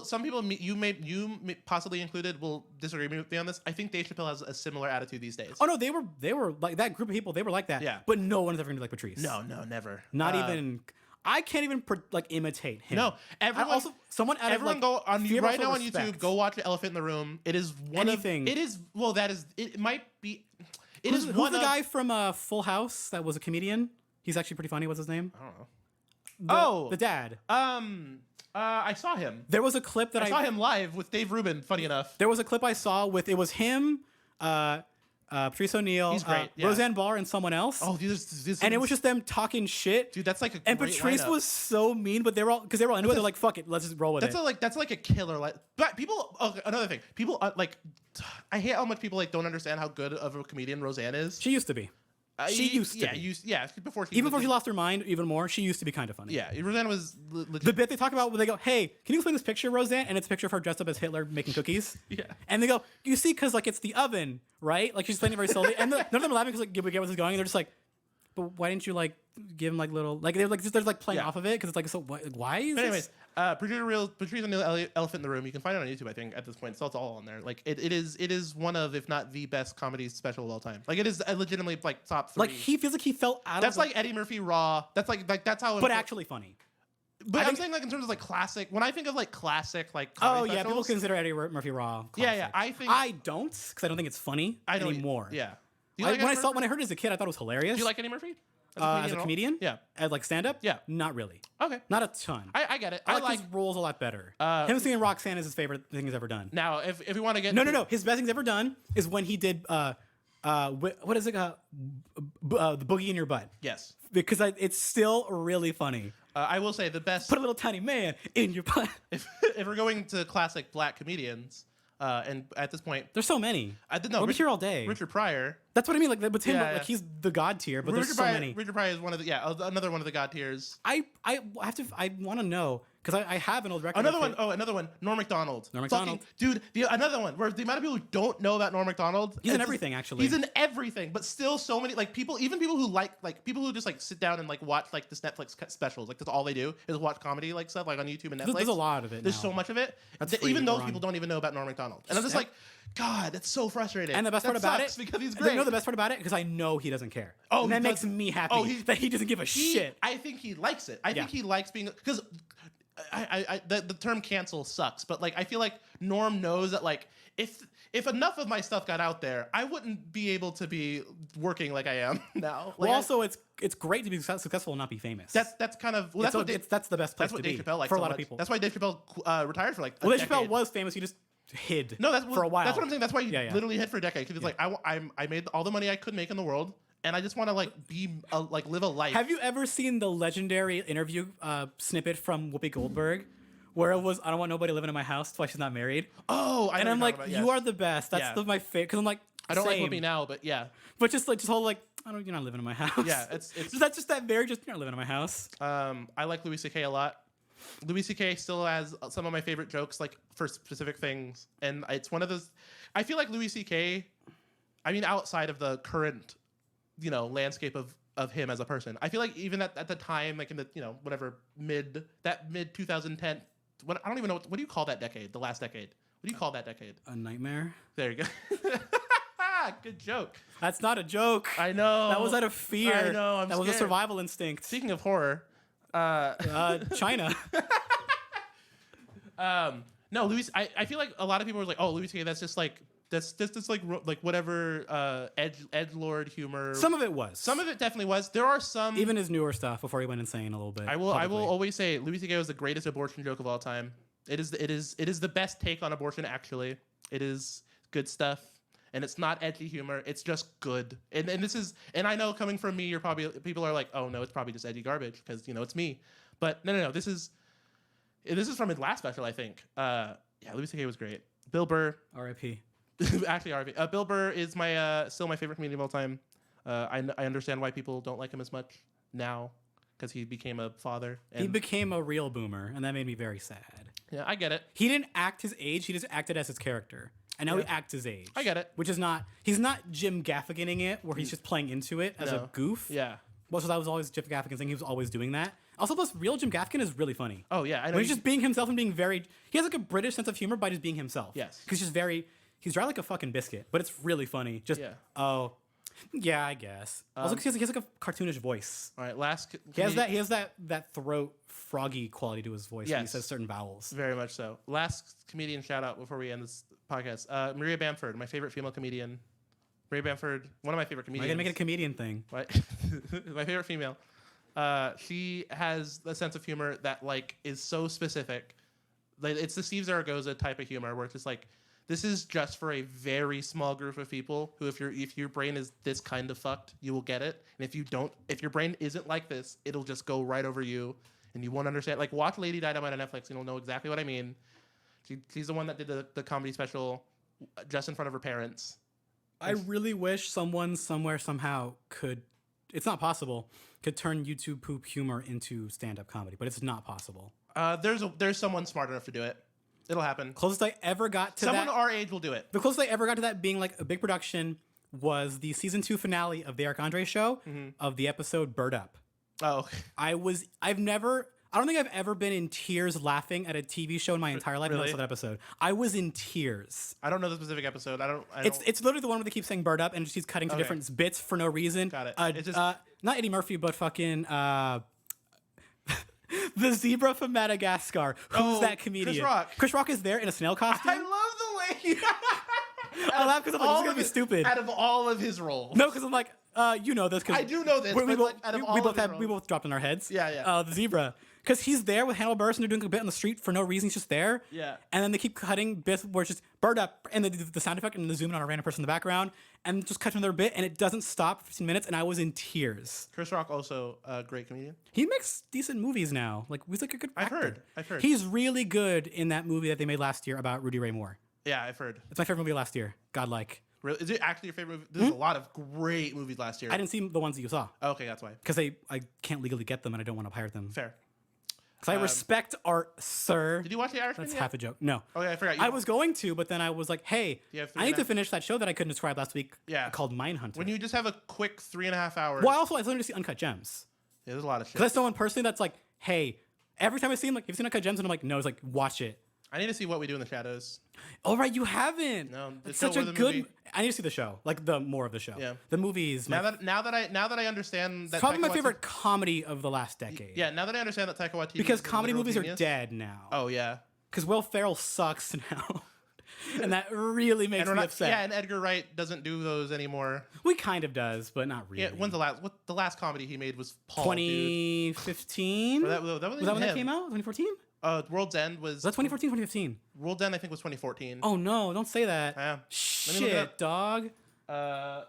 Some people, you possibly included, will disagree with me on this. I think Dave Chappelle has a similar attitude these days. Oh no, they were like that group of people. They were like that. Yeah. But no one's ever gonna be like Patrice. No, never. Not even. I can't even imitate him. No, everyone. Everyone go on fear right but now on respect. YouTube. Go watch Elephant in the Room. It is one Anything. of. It is well. That is. It might be. Who's the guy from Full House that was a comedian? He's actually pretty funny. What's his name? I don't know. The dad. I saw him. There was a clip that I saw him live with Dave Rubin. Funny enough. There was a clip I saw with it was him, Patrice O'Neill, He's great, yeah. Roseanne Barr, and someone else. Oh, these and it was just them talking shit. Dude, that's like a and great Patrice lineup. was so mean, but they were all into it. They're like, "Fuck it, let's just roll with it." That's like a killer. Like, but people. Okay, another thing. People like. I hate how much people like don't understand how good of a comedian Roseanne is. She used to be. She used to be. Before she Even before she lost her mind even more, she used to be kind of funny. Yeah, Roseanne was legit. The bit they talk about when they go, hey, can you explain this picture, Roseanne? And it's a picture of her dressed up as Hitler making cookies. Yeah. And they go, you see, because like it's the oven, right? Like she's explaining it very slowly. And none of them are laughing because like we get where this is going. And they're just like, but why didn't you like give him like little like they're like playing off of it because it's like so why is But anyways, this? Patrice O'Neal, Elephant in the Room. You can find it on YouTube, I think, at this point. So it's all on there. Like it is one of, if not the best comedy special of all time. Like it is legitimately like top 3. Like he feels like he fell out That's of like Eddie Murphy Raw. That's like that's how. but actually funny. But I'm saying like in terms of like classic. When I think of like classic like Oh comedy yeah, people specials, consider Eddie Murphy Raw. Classic. Yeah. I think I don't because I don't think it's funny anymore. Yeah. Do you like when I heard it as a kid, I thought it was hilarious. Do you like Eddie Murphy? As a comedian? Yeah. As like stand up? Yeah. Not really. Okay. Not a ton. I get it. I like his roles a lot better. Him singing Roxanne is his favorite thing he's ever done. Now, if we want to get No. His best thing he's ever done is when he did what is it? The Boogie in Your Butt. Yes. Because it's still really funny. I will say the best. Put a little tiny man in your butt. If we're going to classic black comedians, and at this point, There's so many. I didn't know. We'll be here all day. Richard Pryor. That's what I mean. Like with him, Yeah, like he's the god tier, but there's so many. Richard Pryor is one of the another one of the god tiers. I want to know because I have an old record. Another one. Norm Macdonald. Norm Macdonald. Dude, another one where the amount of people who don't know about Norm Macdonald. He's in everything, actually. He's in everything, but still so many people who like people who just like sit down and like watch like this Netflix specials. Like that's all they do is watch comedy like stuff like on YouTube and Netflix. There's a lot of it. There's now. so much of it. That's free, Even those Ron. people don't even know about Norm Macdonald. And I'm just like, God, that's so frustrating. And the best part about it, because he's great. You know the best part about it because I know he doesn't care. Oh, and that he makes doesn't- me happy. Oh, that he doesn't give a shit. I think he likes it. I think he likes being because the term cancel sucks, but like I feel like Norm knows that like if enough of my stuff got out there, I wouldn't be able to be working like I am now. Like Well, also it's great to be successful and not be famous. that's kind of that's the best place that's what to Dave be Chappelle likes for a so lot much. of people. That's why Dave Chappelle retired for like a Well, Dave Chappelle decade. was famous. He just hid. No, for a while. That's what I'm saying. That's why he Yeah. literally hid for a decade. Because it's like I made all the money I could make in the world, and I just want to like live a life. Have you ever seen the legendary interview snippet from Whoopi Goldberg, where it was I don't want nobody living in my house. That's why she's not married. Oh, I And know I'm what like, you're talking about, you yes. are the best. That's Yeah. my favorite. Because I'm like, I don't same. like Whoopi now, but yeah. But just whole like, you're not living in my house. Yeah, it's that's just that very you're not living in my house. I like Louis C.K. a lot. Louis C.K. still has some of my favorite jokes, like for specific things, and it's one of those. I feel like Louis C.K. I mean, outside of the current, landscape of him as a person, I feel like even at the time, like in the whatever mid 2010. I don't even know what do you call that decade? The last decade. What do you call that decade? A nightmare. There you go. Good joke. That's not a joke. I know. That was out of fear. I know. I'm that was a scared. survival instinct. Speaking of horror, China. No, Louis. I feel like a lot of people are like, oh, Louis C.K. That's just like whatever edgelord humor. Some of it was. Some of it definitely was. There are some. Even his newer stuff before he went insane a little bit. I will publicly. always say Louis C.K. was the greatest abortion joke of all time. It is the best take on abortion. Actually, it is good stuff. And it's not edgy humor. It's just good. And I know coming from me, people are like, oh no, it's probably just edgy garbage because it's me. But no. This is from his last special, I think. Louis C.K. was great. Bill Burr. R.I.P. Actually, R.I.P. Bill Burr is still my favorite comedian of all time. I understand why people don't like him as much now because he became a father. And He became a real boomer, and that made me very sad. yeah, I get it. He didn't act his age; he just acted as his character. And now he acts his age. I get it. Which is not he's not Jim Gaffiganing it, where he's just playing into it as a goof. Yeah. Well, so that was always Jim Gaffigan's thing. He was always doing that. Also, plus, real Jim Gaffigan is really funny. Oh yeah, I know. When he's just being himself and being very. He has like a British sense of humor by just being himself. Yes. Because he's dry like a fucking biscuit, but it's really funny. Just yeah, I guess. Also, 'cause he has like a cartoonish voice. All right, last. He has that throat froggy quality to his voice when he Yes. says certain vowels. Very much so. Last comedian shout out before we end this podcast. Maria Bamford, my favorite female comedian. Maria Bamford, one of my favorite Am I comedians. gonna make it a comedian thing? What? My favorite female. She has a sense of humor that like is so specific. Like it's the Steve Zaragoza type of humor where it's just like this is just for a very small group of people who if your brain is this kind of fucked, you will get it. And if your brain isn't like this, it'll just go right over you and you won't understand. Like watch Lady Dynamite on Netflix and you'll know exactly what I mean. She's the one that did the comedy special just in front of her parents. I really wish someone somewhere somehow could. It's not possible. Could turn YouTube poop humor into stand-up comedy, but it's not possible. There's someone smart enough to do it. It'll happen. Closest I ever got to Someone that. our age will do it. The closest I ever got to that being like a big production was the season 2 finale of the Eric Andre show of the episode Bird Up. Oh, I don't think I've ever been in tears laughing at a TV show in my entire life until I saw that episode. I was in tears. I don't know the specific episode. I don't. It's literally the one where they keep saying Bird Up and just keeps cutting to different bits for no reason. Got it. It's just, not Eddie Murphy, but fucking the zebra from Madagascar. Who's that comedian? Chris Rock. Chris Rock is there in a snail costume. I love the way. I laugh because I'm like, this is gonna be stupid. Out of all of his roles. No, because I'm like, you know this. Cause I do know this. We We both dropped on our heads. Yeah. The zebra. Because he's there with Hannibal Buress and they're doing a bit on the street for no reason. He's just there. Yeah. And then they keep cutting bits where it's just Bird Up and the sound effect and the zoom in on a random person in the background and just cut to another bit and it doesn't stop for 15 minutes and I was in tears. Chris Rock also a great comedian. He makes decent movies now. Like he's like a good actor. I've heard. He's really good in that movie that they made last year about Rudy Ray Moore. Yeah, I've heard. It's my favorite movie last year. Godlike. Really? Is it actually your favorite movie? There's a lot of great movies last year. I didn't see the ones that you saw. Oh, okay, that's why. Because I can't legally get them and I don't want to pirate them. Fair. Because I respect art, sir. Did you watch The Irishman That's yet? half a joke. No. Oh yeah, I forgot. I was going to, but then I was like, hey, I need to finish that show that I couldn't describe last week called Mindhunter. When you just have a quick 3.5 hours. Well, I learned to see Uncut Gems. Yeah, there's a lot of shit. Because that's someone personally that's like, hey, every time I see him, like, have you seen Uncut Gems? And I'm like, no. It's like, watch it. I need to see What We Do in the Shadows. Oh, right, you haven't. No, it's such a good. Movie. I need to see the show, like the more of the show. Yeah, the movies. Now that I understand that, it's probably my favorite comedy of the last decade. Yeah, now that I understand that Taika Waititi because comedy movies are dead now. Oh yeah, because Will Ferrell sucks now, and that really makes me upset. Yeah, and Edgar Wright doesn't do those anymore. We kind of does, but not really. Yeah, when's the last? What the last comedy he made was Paul. 2015. Was that when that came out? 2014. World's End was that 2014, 2015? World's End, I think, was 2014. Oh no! Don't say that. Yeah. Shit, dog. The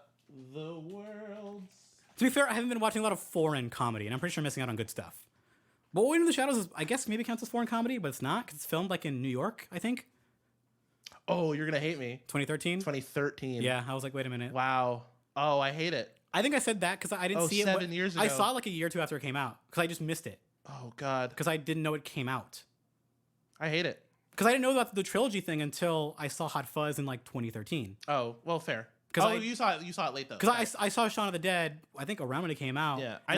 world's. To be fair, I haven't been watching a lot of foreign comedy, and I'm pretty sure I'm missing out on good stuff. But What We Do in the Shadows is, I guess, maybe counts as foreign comedy, but it's not because it's filmed like in New York, I think. Oh, you're gonna hate me. 2013. 2013. Yeah, I was like, wait a minute. Wow. Oh, I hate it. I think I said that because I didn't see it 7 years ago. I saw it like a year or two after it came out because I just missed it. Oh God. Because I didn't know it came out. I hate it. Because I didn't know about the trilogy thing until I saw Hot Fuzz in like 2013. Oh, well, fair. You saw it late though. Because I saw Shaun of the Dead, I think around when it came out. Yeah, I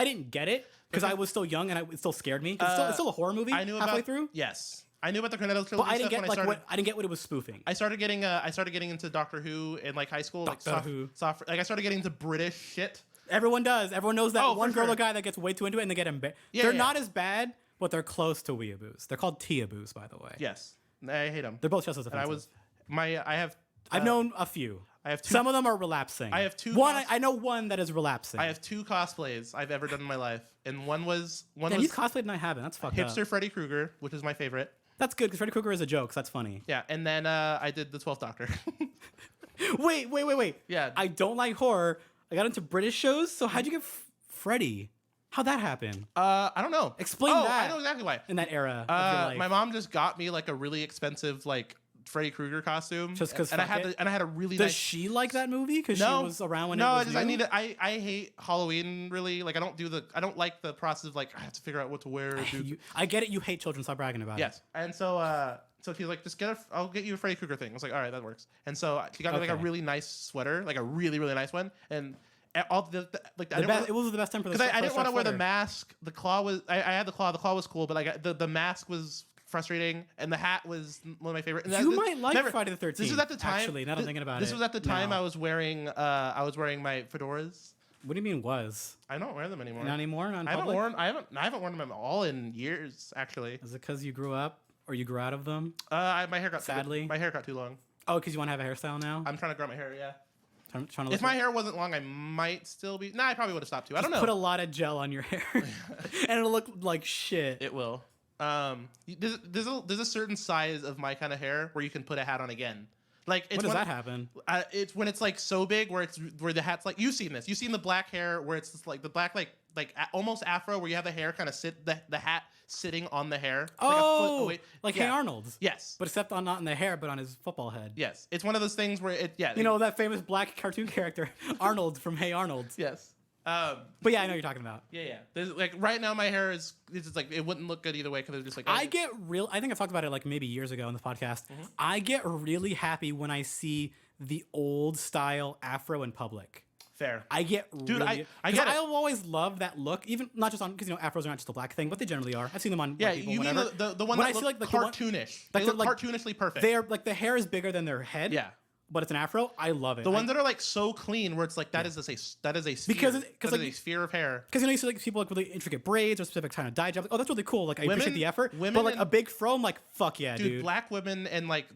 didn't get it because I was still young and it still scared me. It's still a horror movie. I knew halfway through. Yes, I knew about the Cornetto trilogy. But I didn't get I didn't get what it was spoofing. I started getting into Doctor Who in like high school. Doctor Who. I started getting into British shit. Everyone does. Everyone knows that one girl sure. or guy that gets way too into it and they get embarrassed. Yeah, they're not as bad, but they're close to weeaboos. They're called teaboos, by the way. Yes, I hate them. They're both just as offensive. I've known a few. I have two. Some of them are relapsing. I have two. I know one that is relapsing. I have 2 cosplays I've ever done in my life, and one was you've cosplayed and I haven't. That's fucked up. Hipster Freddy Krueger, which is my favorite. That's good because Freddy Krueger is a joke. So that's funny. Yeah, and then I did the 12th Doctor. Wait. Yeah. I don't like horror. I got into British shows. So how'd you get Freddy? How'd that happen? I don't know. Explain that. I know exactly why. In that era. Of your life. My mom just got me like a really expensive like Freddy Krueger costume. Just because. And I had a really. Does nice... she like that movie? Because she was around when it was new? I hate Halloween really. Like I don't like the process of like I have to figure out what to wear. I get it. You hate children. Stop bragging about it. Yes. And so she's like, just I'll get you a Freddy Krueger thing. I was like, all right, that works. And so she got me like a really nice sweater, like a really, really nice one. And all it was the best time for the because I didn't want to wear the mask. The claw was I had the claw. The claw was cool, but like the mask was frustrating, and the hat was one of my favorite. You might like Friday the 13th. This was at the time. Actually, now that I'm thinking about it. This was at the time I was wearing my fedoras. What do you mean was? I don't wear them anymore. Not anymore. I haven't worn them at all in years. Actually, is it because you grew up or you grew out of them? My hair got my hair got too long. Oh, because you want to have a hairstyle now? I'm trying to grow my hair. Yeah. If my hair wasn't long, I might still be. Nah, I probably would have stopped too. I don't know. Put a lot of gel on your hair, and it'll look like shit. It will. There's a certain size of my kind of hair where you can put a hat on again. Like when does that happen? It's when it's like so big where the hat's like you've seen this. You've seen the black hair where it's just like the black like almost afro, where you have the hair kind of the hat sitting on the hair. Oh, like a foot away. like Hey Arnold's. Yes. But except not in the hair, but on his football head. Yes. It's one of those things where You know that famous black cartoon character, Arnold from Hey Arnold's. Yes. But yeah, I know what you're talking about. Yeah. There's, like right now, my hair it's just like it wouldn't look good either way because it's just like I think I talked about it like maybe years ago in the podcast. Mm-hmm. I get really happy when I see the old style afro in public. fair. I get Dude, really, I get it. I've always loved that look, even not just on because afros are not just a black thing, but they generally are. I've seen them on Yeah, people, you mean whatever. the one When that I see, look like, cartoonish. like They the, look like, cartoonishly perfect. They're like the hair is bigger than their head. Yeah. But it's an afro. I love it. The ones that are like so clean, where it's like that is a sphere. Because that like, is a sphere of hair. Because you see like people like really intricate braids or specific kind of dye job. Like, oh, that's really cool. Like I appreciate the effort. But like a big fro, I'm like, fuck yeah, dude. Black women and like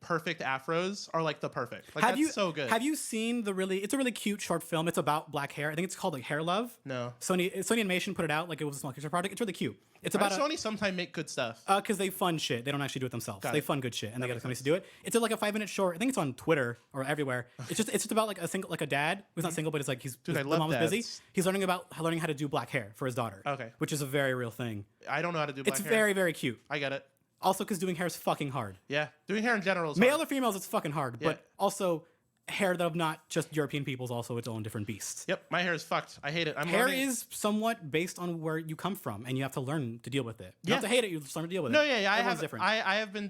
perfect afros are like the perfect. Like That's so good. Have you seen it's a really cute short film. It's about black hair. I think it's called like Hair Love. No. Sony Animation put it out like it was a small Kickstarter project. It's really cute. It's about Sony sometimes make good stuff. because they fund shit. They don't actually do it themselves. They fund good shit and they get companies to do it. It's like a 5-minute short. I think it's on Twitter or everywhere. It's just about like a dad who's not single, but it's like the mom is busy. He's learning how to do black hair for his daughter. Okay. Which is a very real thing. I don't know how to do black hair. It's very, very cute. I get it. Also, because doing hair is fucking hard. Yeah. Doing hair in general is Male hard. or females, it's fucking hard. Yeah. But also, hair that of not just European people is also its own different beast. Yep. My hair is fucked. I hate it. Hair is somewhat based on where you come from, and you have to learn to deal with it. You Yeah. have to hate it. You just learn to deal with it. No, yeah. Everyone's different. I have been.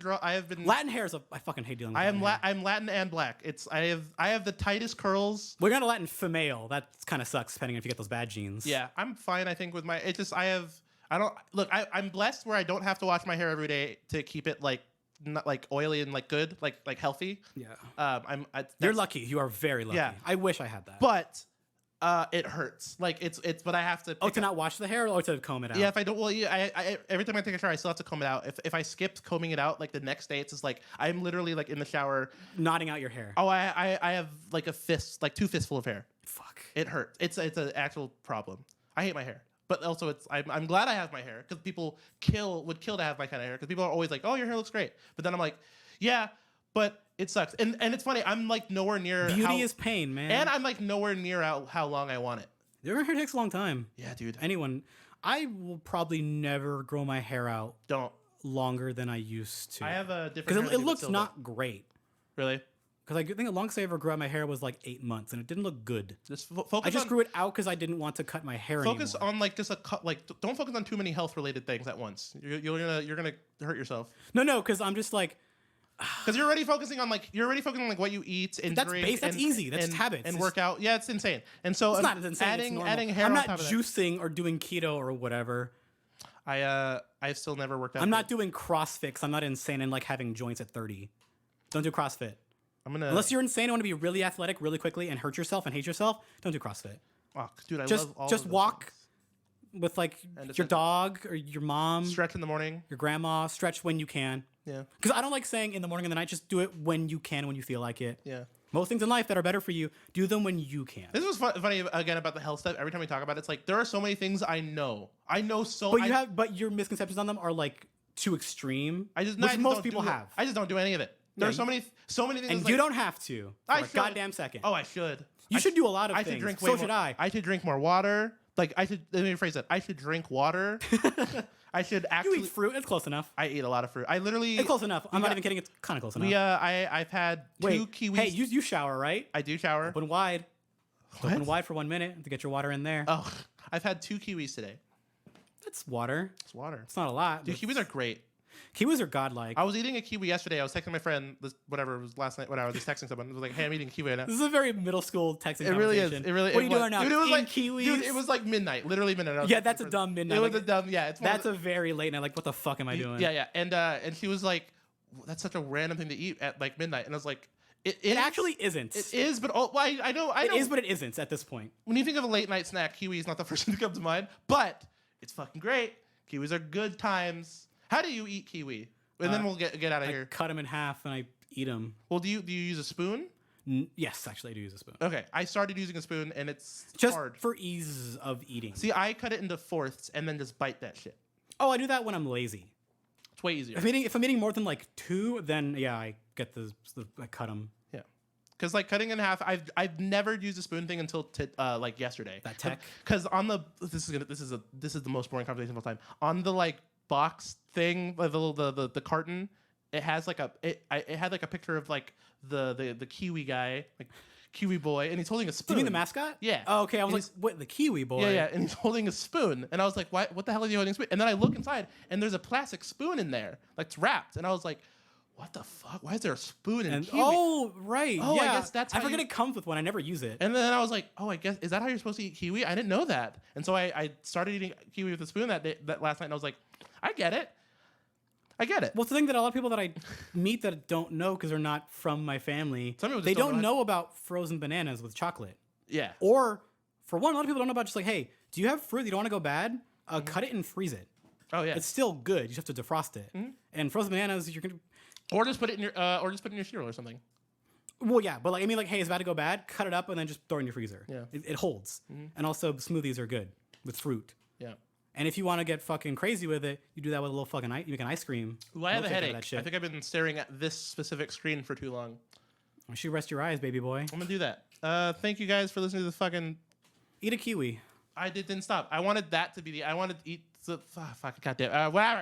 Latin hair is I fucking hate dealing with Latin hair. I'm Latin and black. I have the tightest curls. We're gonna Latin female. That kind of sucks, depending if you get those bad genes. Yeah, I'm fine. I think with my I'm blessed where I don't have to wash my hair every day to keep it like not like oily and like good, like healthy. Yeah. You're That's lucky. You are very lucky. Yeah. I wish I had that. But it hurts. Like it's but I have to. to not wash the hair or to comb it out. Yeah, if I don't, well, yeah, I every time I take a shower, I still have to comb it out. If I skipped combing it out, like the next day, it's just like I'm literally like in the shower, knotting out your hair. Oh, I have like a fist, like 2 fistful of hair. Fuck. It hurts. It's an actual problem. I hate my hair. But also, I'm glad I have my hair because people would kill to have my kind of hair because people are always like, oh, your hair looks great. But then I'm like, yeah, but it sucks. And it's funny. I'm like nowhere near Beauty is pain, man. And I'm like nowhere near how long I want it. Your hair takes a long time. Yeah, dude. I will probably never grow my hair out. Don't. Longer than I used to. I have a different. Because it looks not great. Really? Because I think the longest I ever grew out my hair was like 8 months, and it didn't look good. I just grew it out because I didn't want to cut my hair Focus anymore. on like just don't focus on too many health related things at once. You're gonna hurt yourself. No, because I'm just like. Because you're already focusing on what you eat and drink. That's easy. That's just habits. And work out. Yeah, it's insane. And so it's not insane. adding hair. I'm on not top of juicing or doing keto or whatever. I've still never worked out. I'm not doing CrossFit. I'm not insane and like having joints at 30. Don't do CrossFit. Unless you're insane and want to be really athletic really quickly and hurt yourself and hate yourself, don't do CrossFit. Oh, dude, I just love all just of those walk things. with like your dog or your mom. Stretch in the morning. Your grandma. Stretch when you can. Yeah. Because I don't like saying in the morning and the night. Just do it when you can, when you feel like it. Yeah. Most things in life that are better for you, do them when you can. This was funny again about the health stuff. Every time we talk about it, it's like there are so many things I know. But your misconceptions on them are like too extreme. Most people have. I just don't do any of it. There are so many things. And you don't have to. For a goddamn second. Oh, I should. You should do a lot of things. I should drink so should I. I should drink more water. Let me rephrase that. I should drink water. I should actually. You eat fruit. It's close enough. I eat a lot of fruit. It's close enough. I'm not even kidding. It's kind of close enough. I've had 2 kiwis. Hey, you shower, right? I do shower. Open wide. What? Open wide for 1 minute to get your water in there. Oh, I've had 2 kiwis today. That's water. It's water. It's not a lot. Dude, kiwis are great. Kiwis are godlike. I was eating a kiwi yesterday. I was texting my friend, it was last night when I was just texting someone. It was like, hey, I'm eating a kiwi right now. This is a very middle school texting conversation. Really is. It really. What are you doing now? Dude, it was like kiwis? Dude, it was like midnight. Literally midnight. Yeah, that's a dumb midnight. It was a dumb. Yeah, that's a very late night. Like, what the fuck am I doing? Yeah. And she was like, that's such a random thing to eat at like midnight. And I was like, it actually isn't. It is, but I know. It is, but it isn't at this point. When you think of a late night snack, kiwi is not the first thing that comes to mind, but it's fucking great. Kiwis are good times. How do you eat kiwi? And then we'll get out of here. Cut them in half and I eat them. Well, do you use a spoon? Yes, actually, I do use a spoon. Okay, I started using a spoon, and it's just hard. For ease of eating. See, I cut it into fourths and then just bite that shit. Oh, I do that when I'm lazy. It's way easier. If I'm eating more than like 2, then yeah, I get I cut them. Yeah, because like cutting in half, I've never used a spoon thing until like yesterday. That tech. Because on the this is the most boring conversation of all time. On the like box thing, the carton, it has like it had like a picture of like the kiwi guy, like kiwi boy, and he's holding a Do spoon. you mean the mascot? Yeah. Oh, okay. I was And like, what, the kiwi boy? Yeah, and he's holding a spoon, and I was like, what the hell is he holding a spoon? And then I look inside, and there's a plastic spoon in there, like it's wrapped, and I was like, what the fuck? Why is there a spoon in kiwi? Oh, right. Oh, yeah. I guess that's I how forget you- it comes with one. I never use it. And then I was like, oh, I guess, is that how you're supposed to eat kiwi? I didn't know that. And so I started eating kiwi with a spoon that last night, and I was like, I get it. Well, it's the thing that a lot of people that I meet that don't know because they're not from my family, Some people just they don't don't know know about frozen bananas with chocolate. Yeah. Or, for one, a lot of people don't know about just like, hey, do you have fruit that you don't want to go bad? Cut it and freeze it. Oh, yeah. It's still good. You just have to defrost it. And frozen bananas, you're gonna. Or just put it in your cereal or something. Well, yeah, but like I mean, like, hey, it's about to go bad. Cut it up and then just throw it in your freezer. Yeah. It holds. And also, smoothies are good with fruit. Yeah. And if you want to get fucking crazy with it, you do that with a little fucking you make an ice cream. Ooh, I have a milkshake out of headache. that shit. I think I've been staring at this specific screen for too long. You should rest your eyes, baby boy. I'm gonna do that. Thank you guys for listening to the fucking. Eat a kiwi. Didn't stop. I wanted that to be I wanted to eat the fuck goddamn whatever.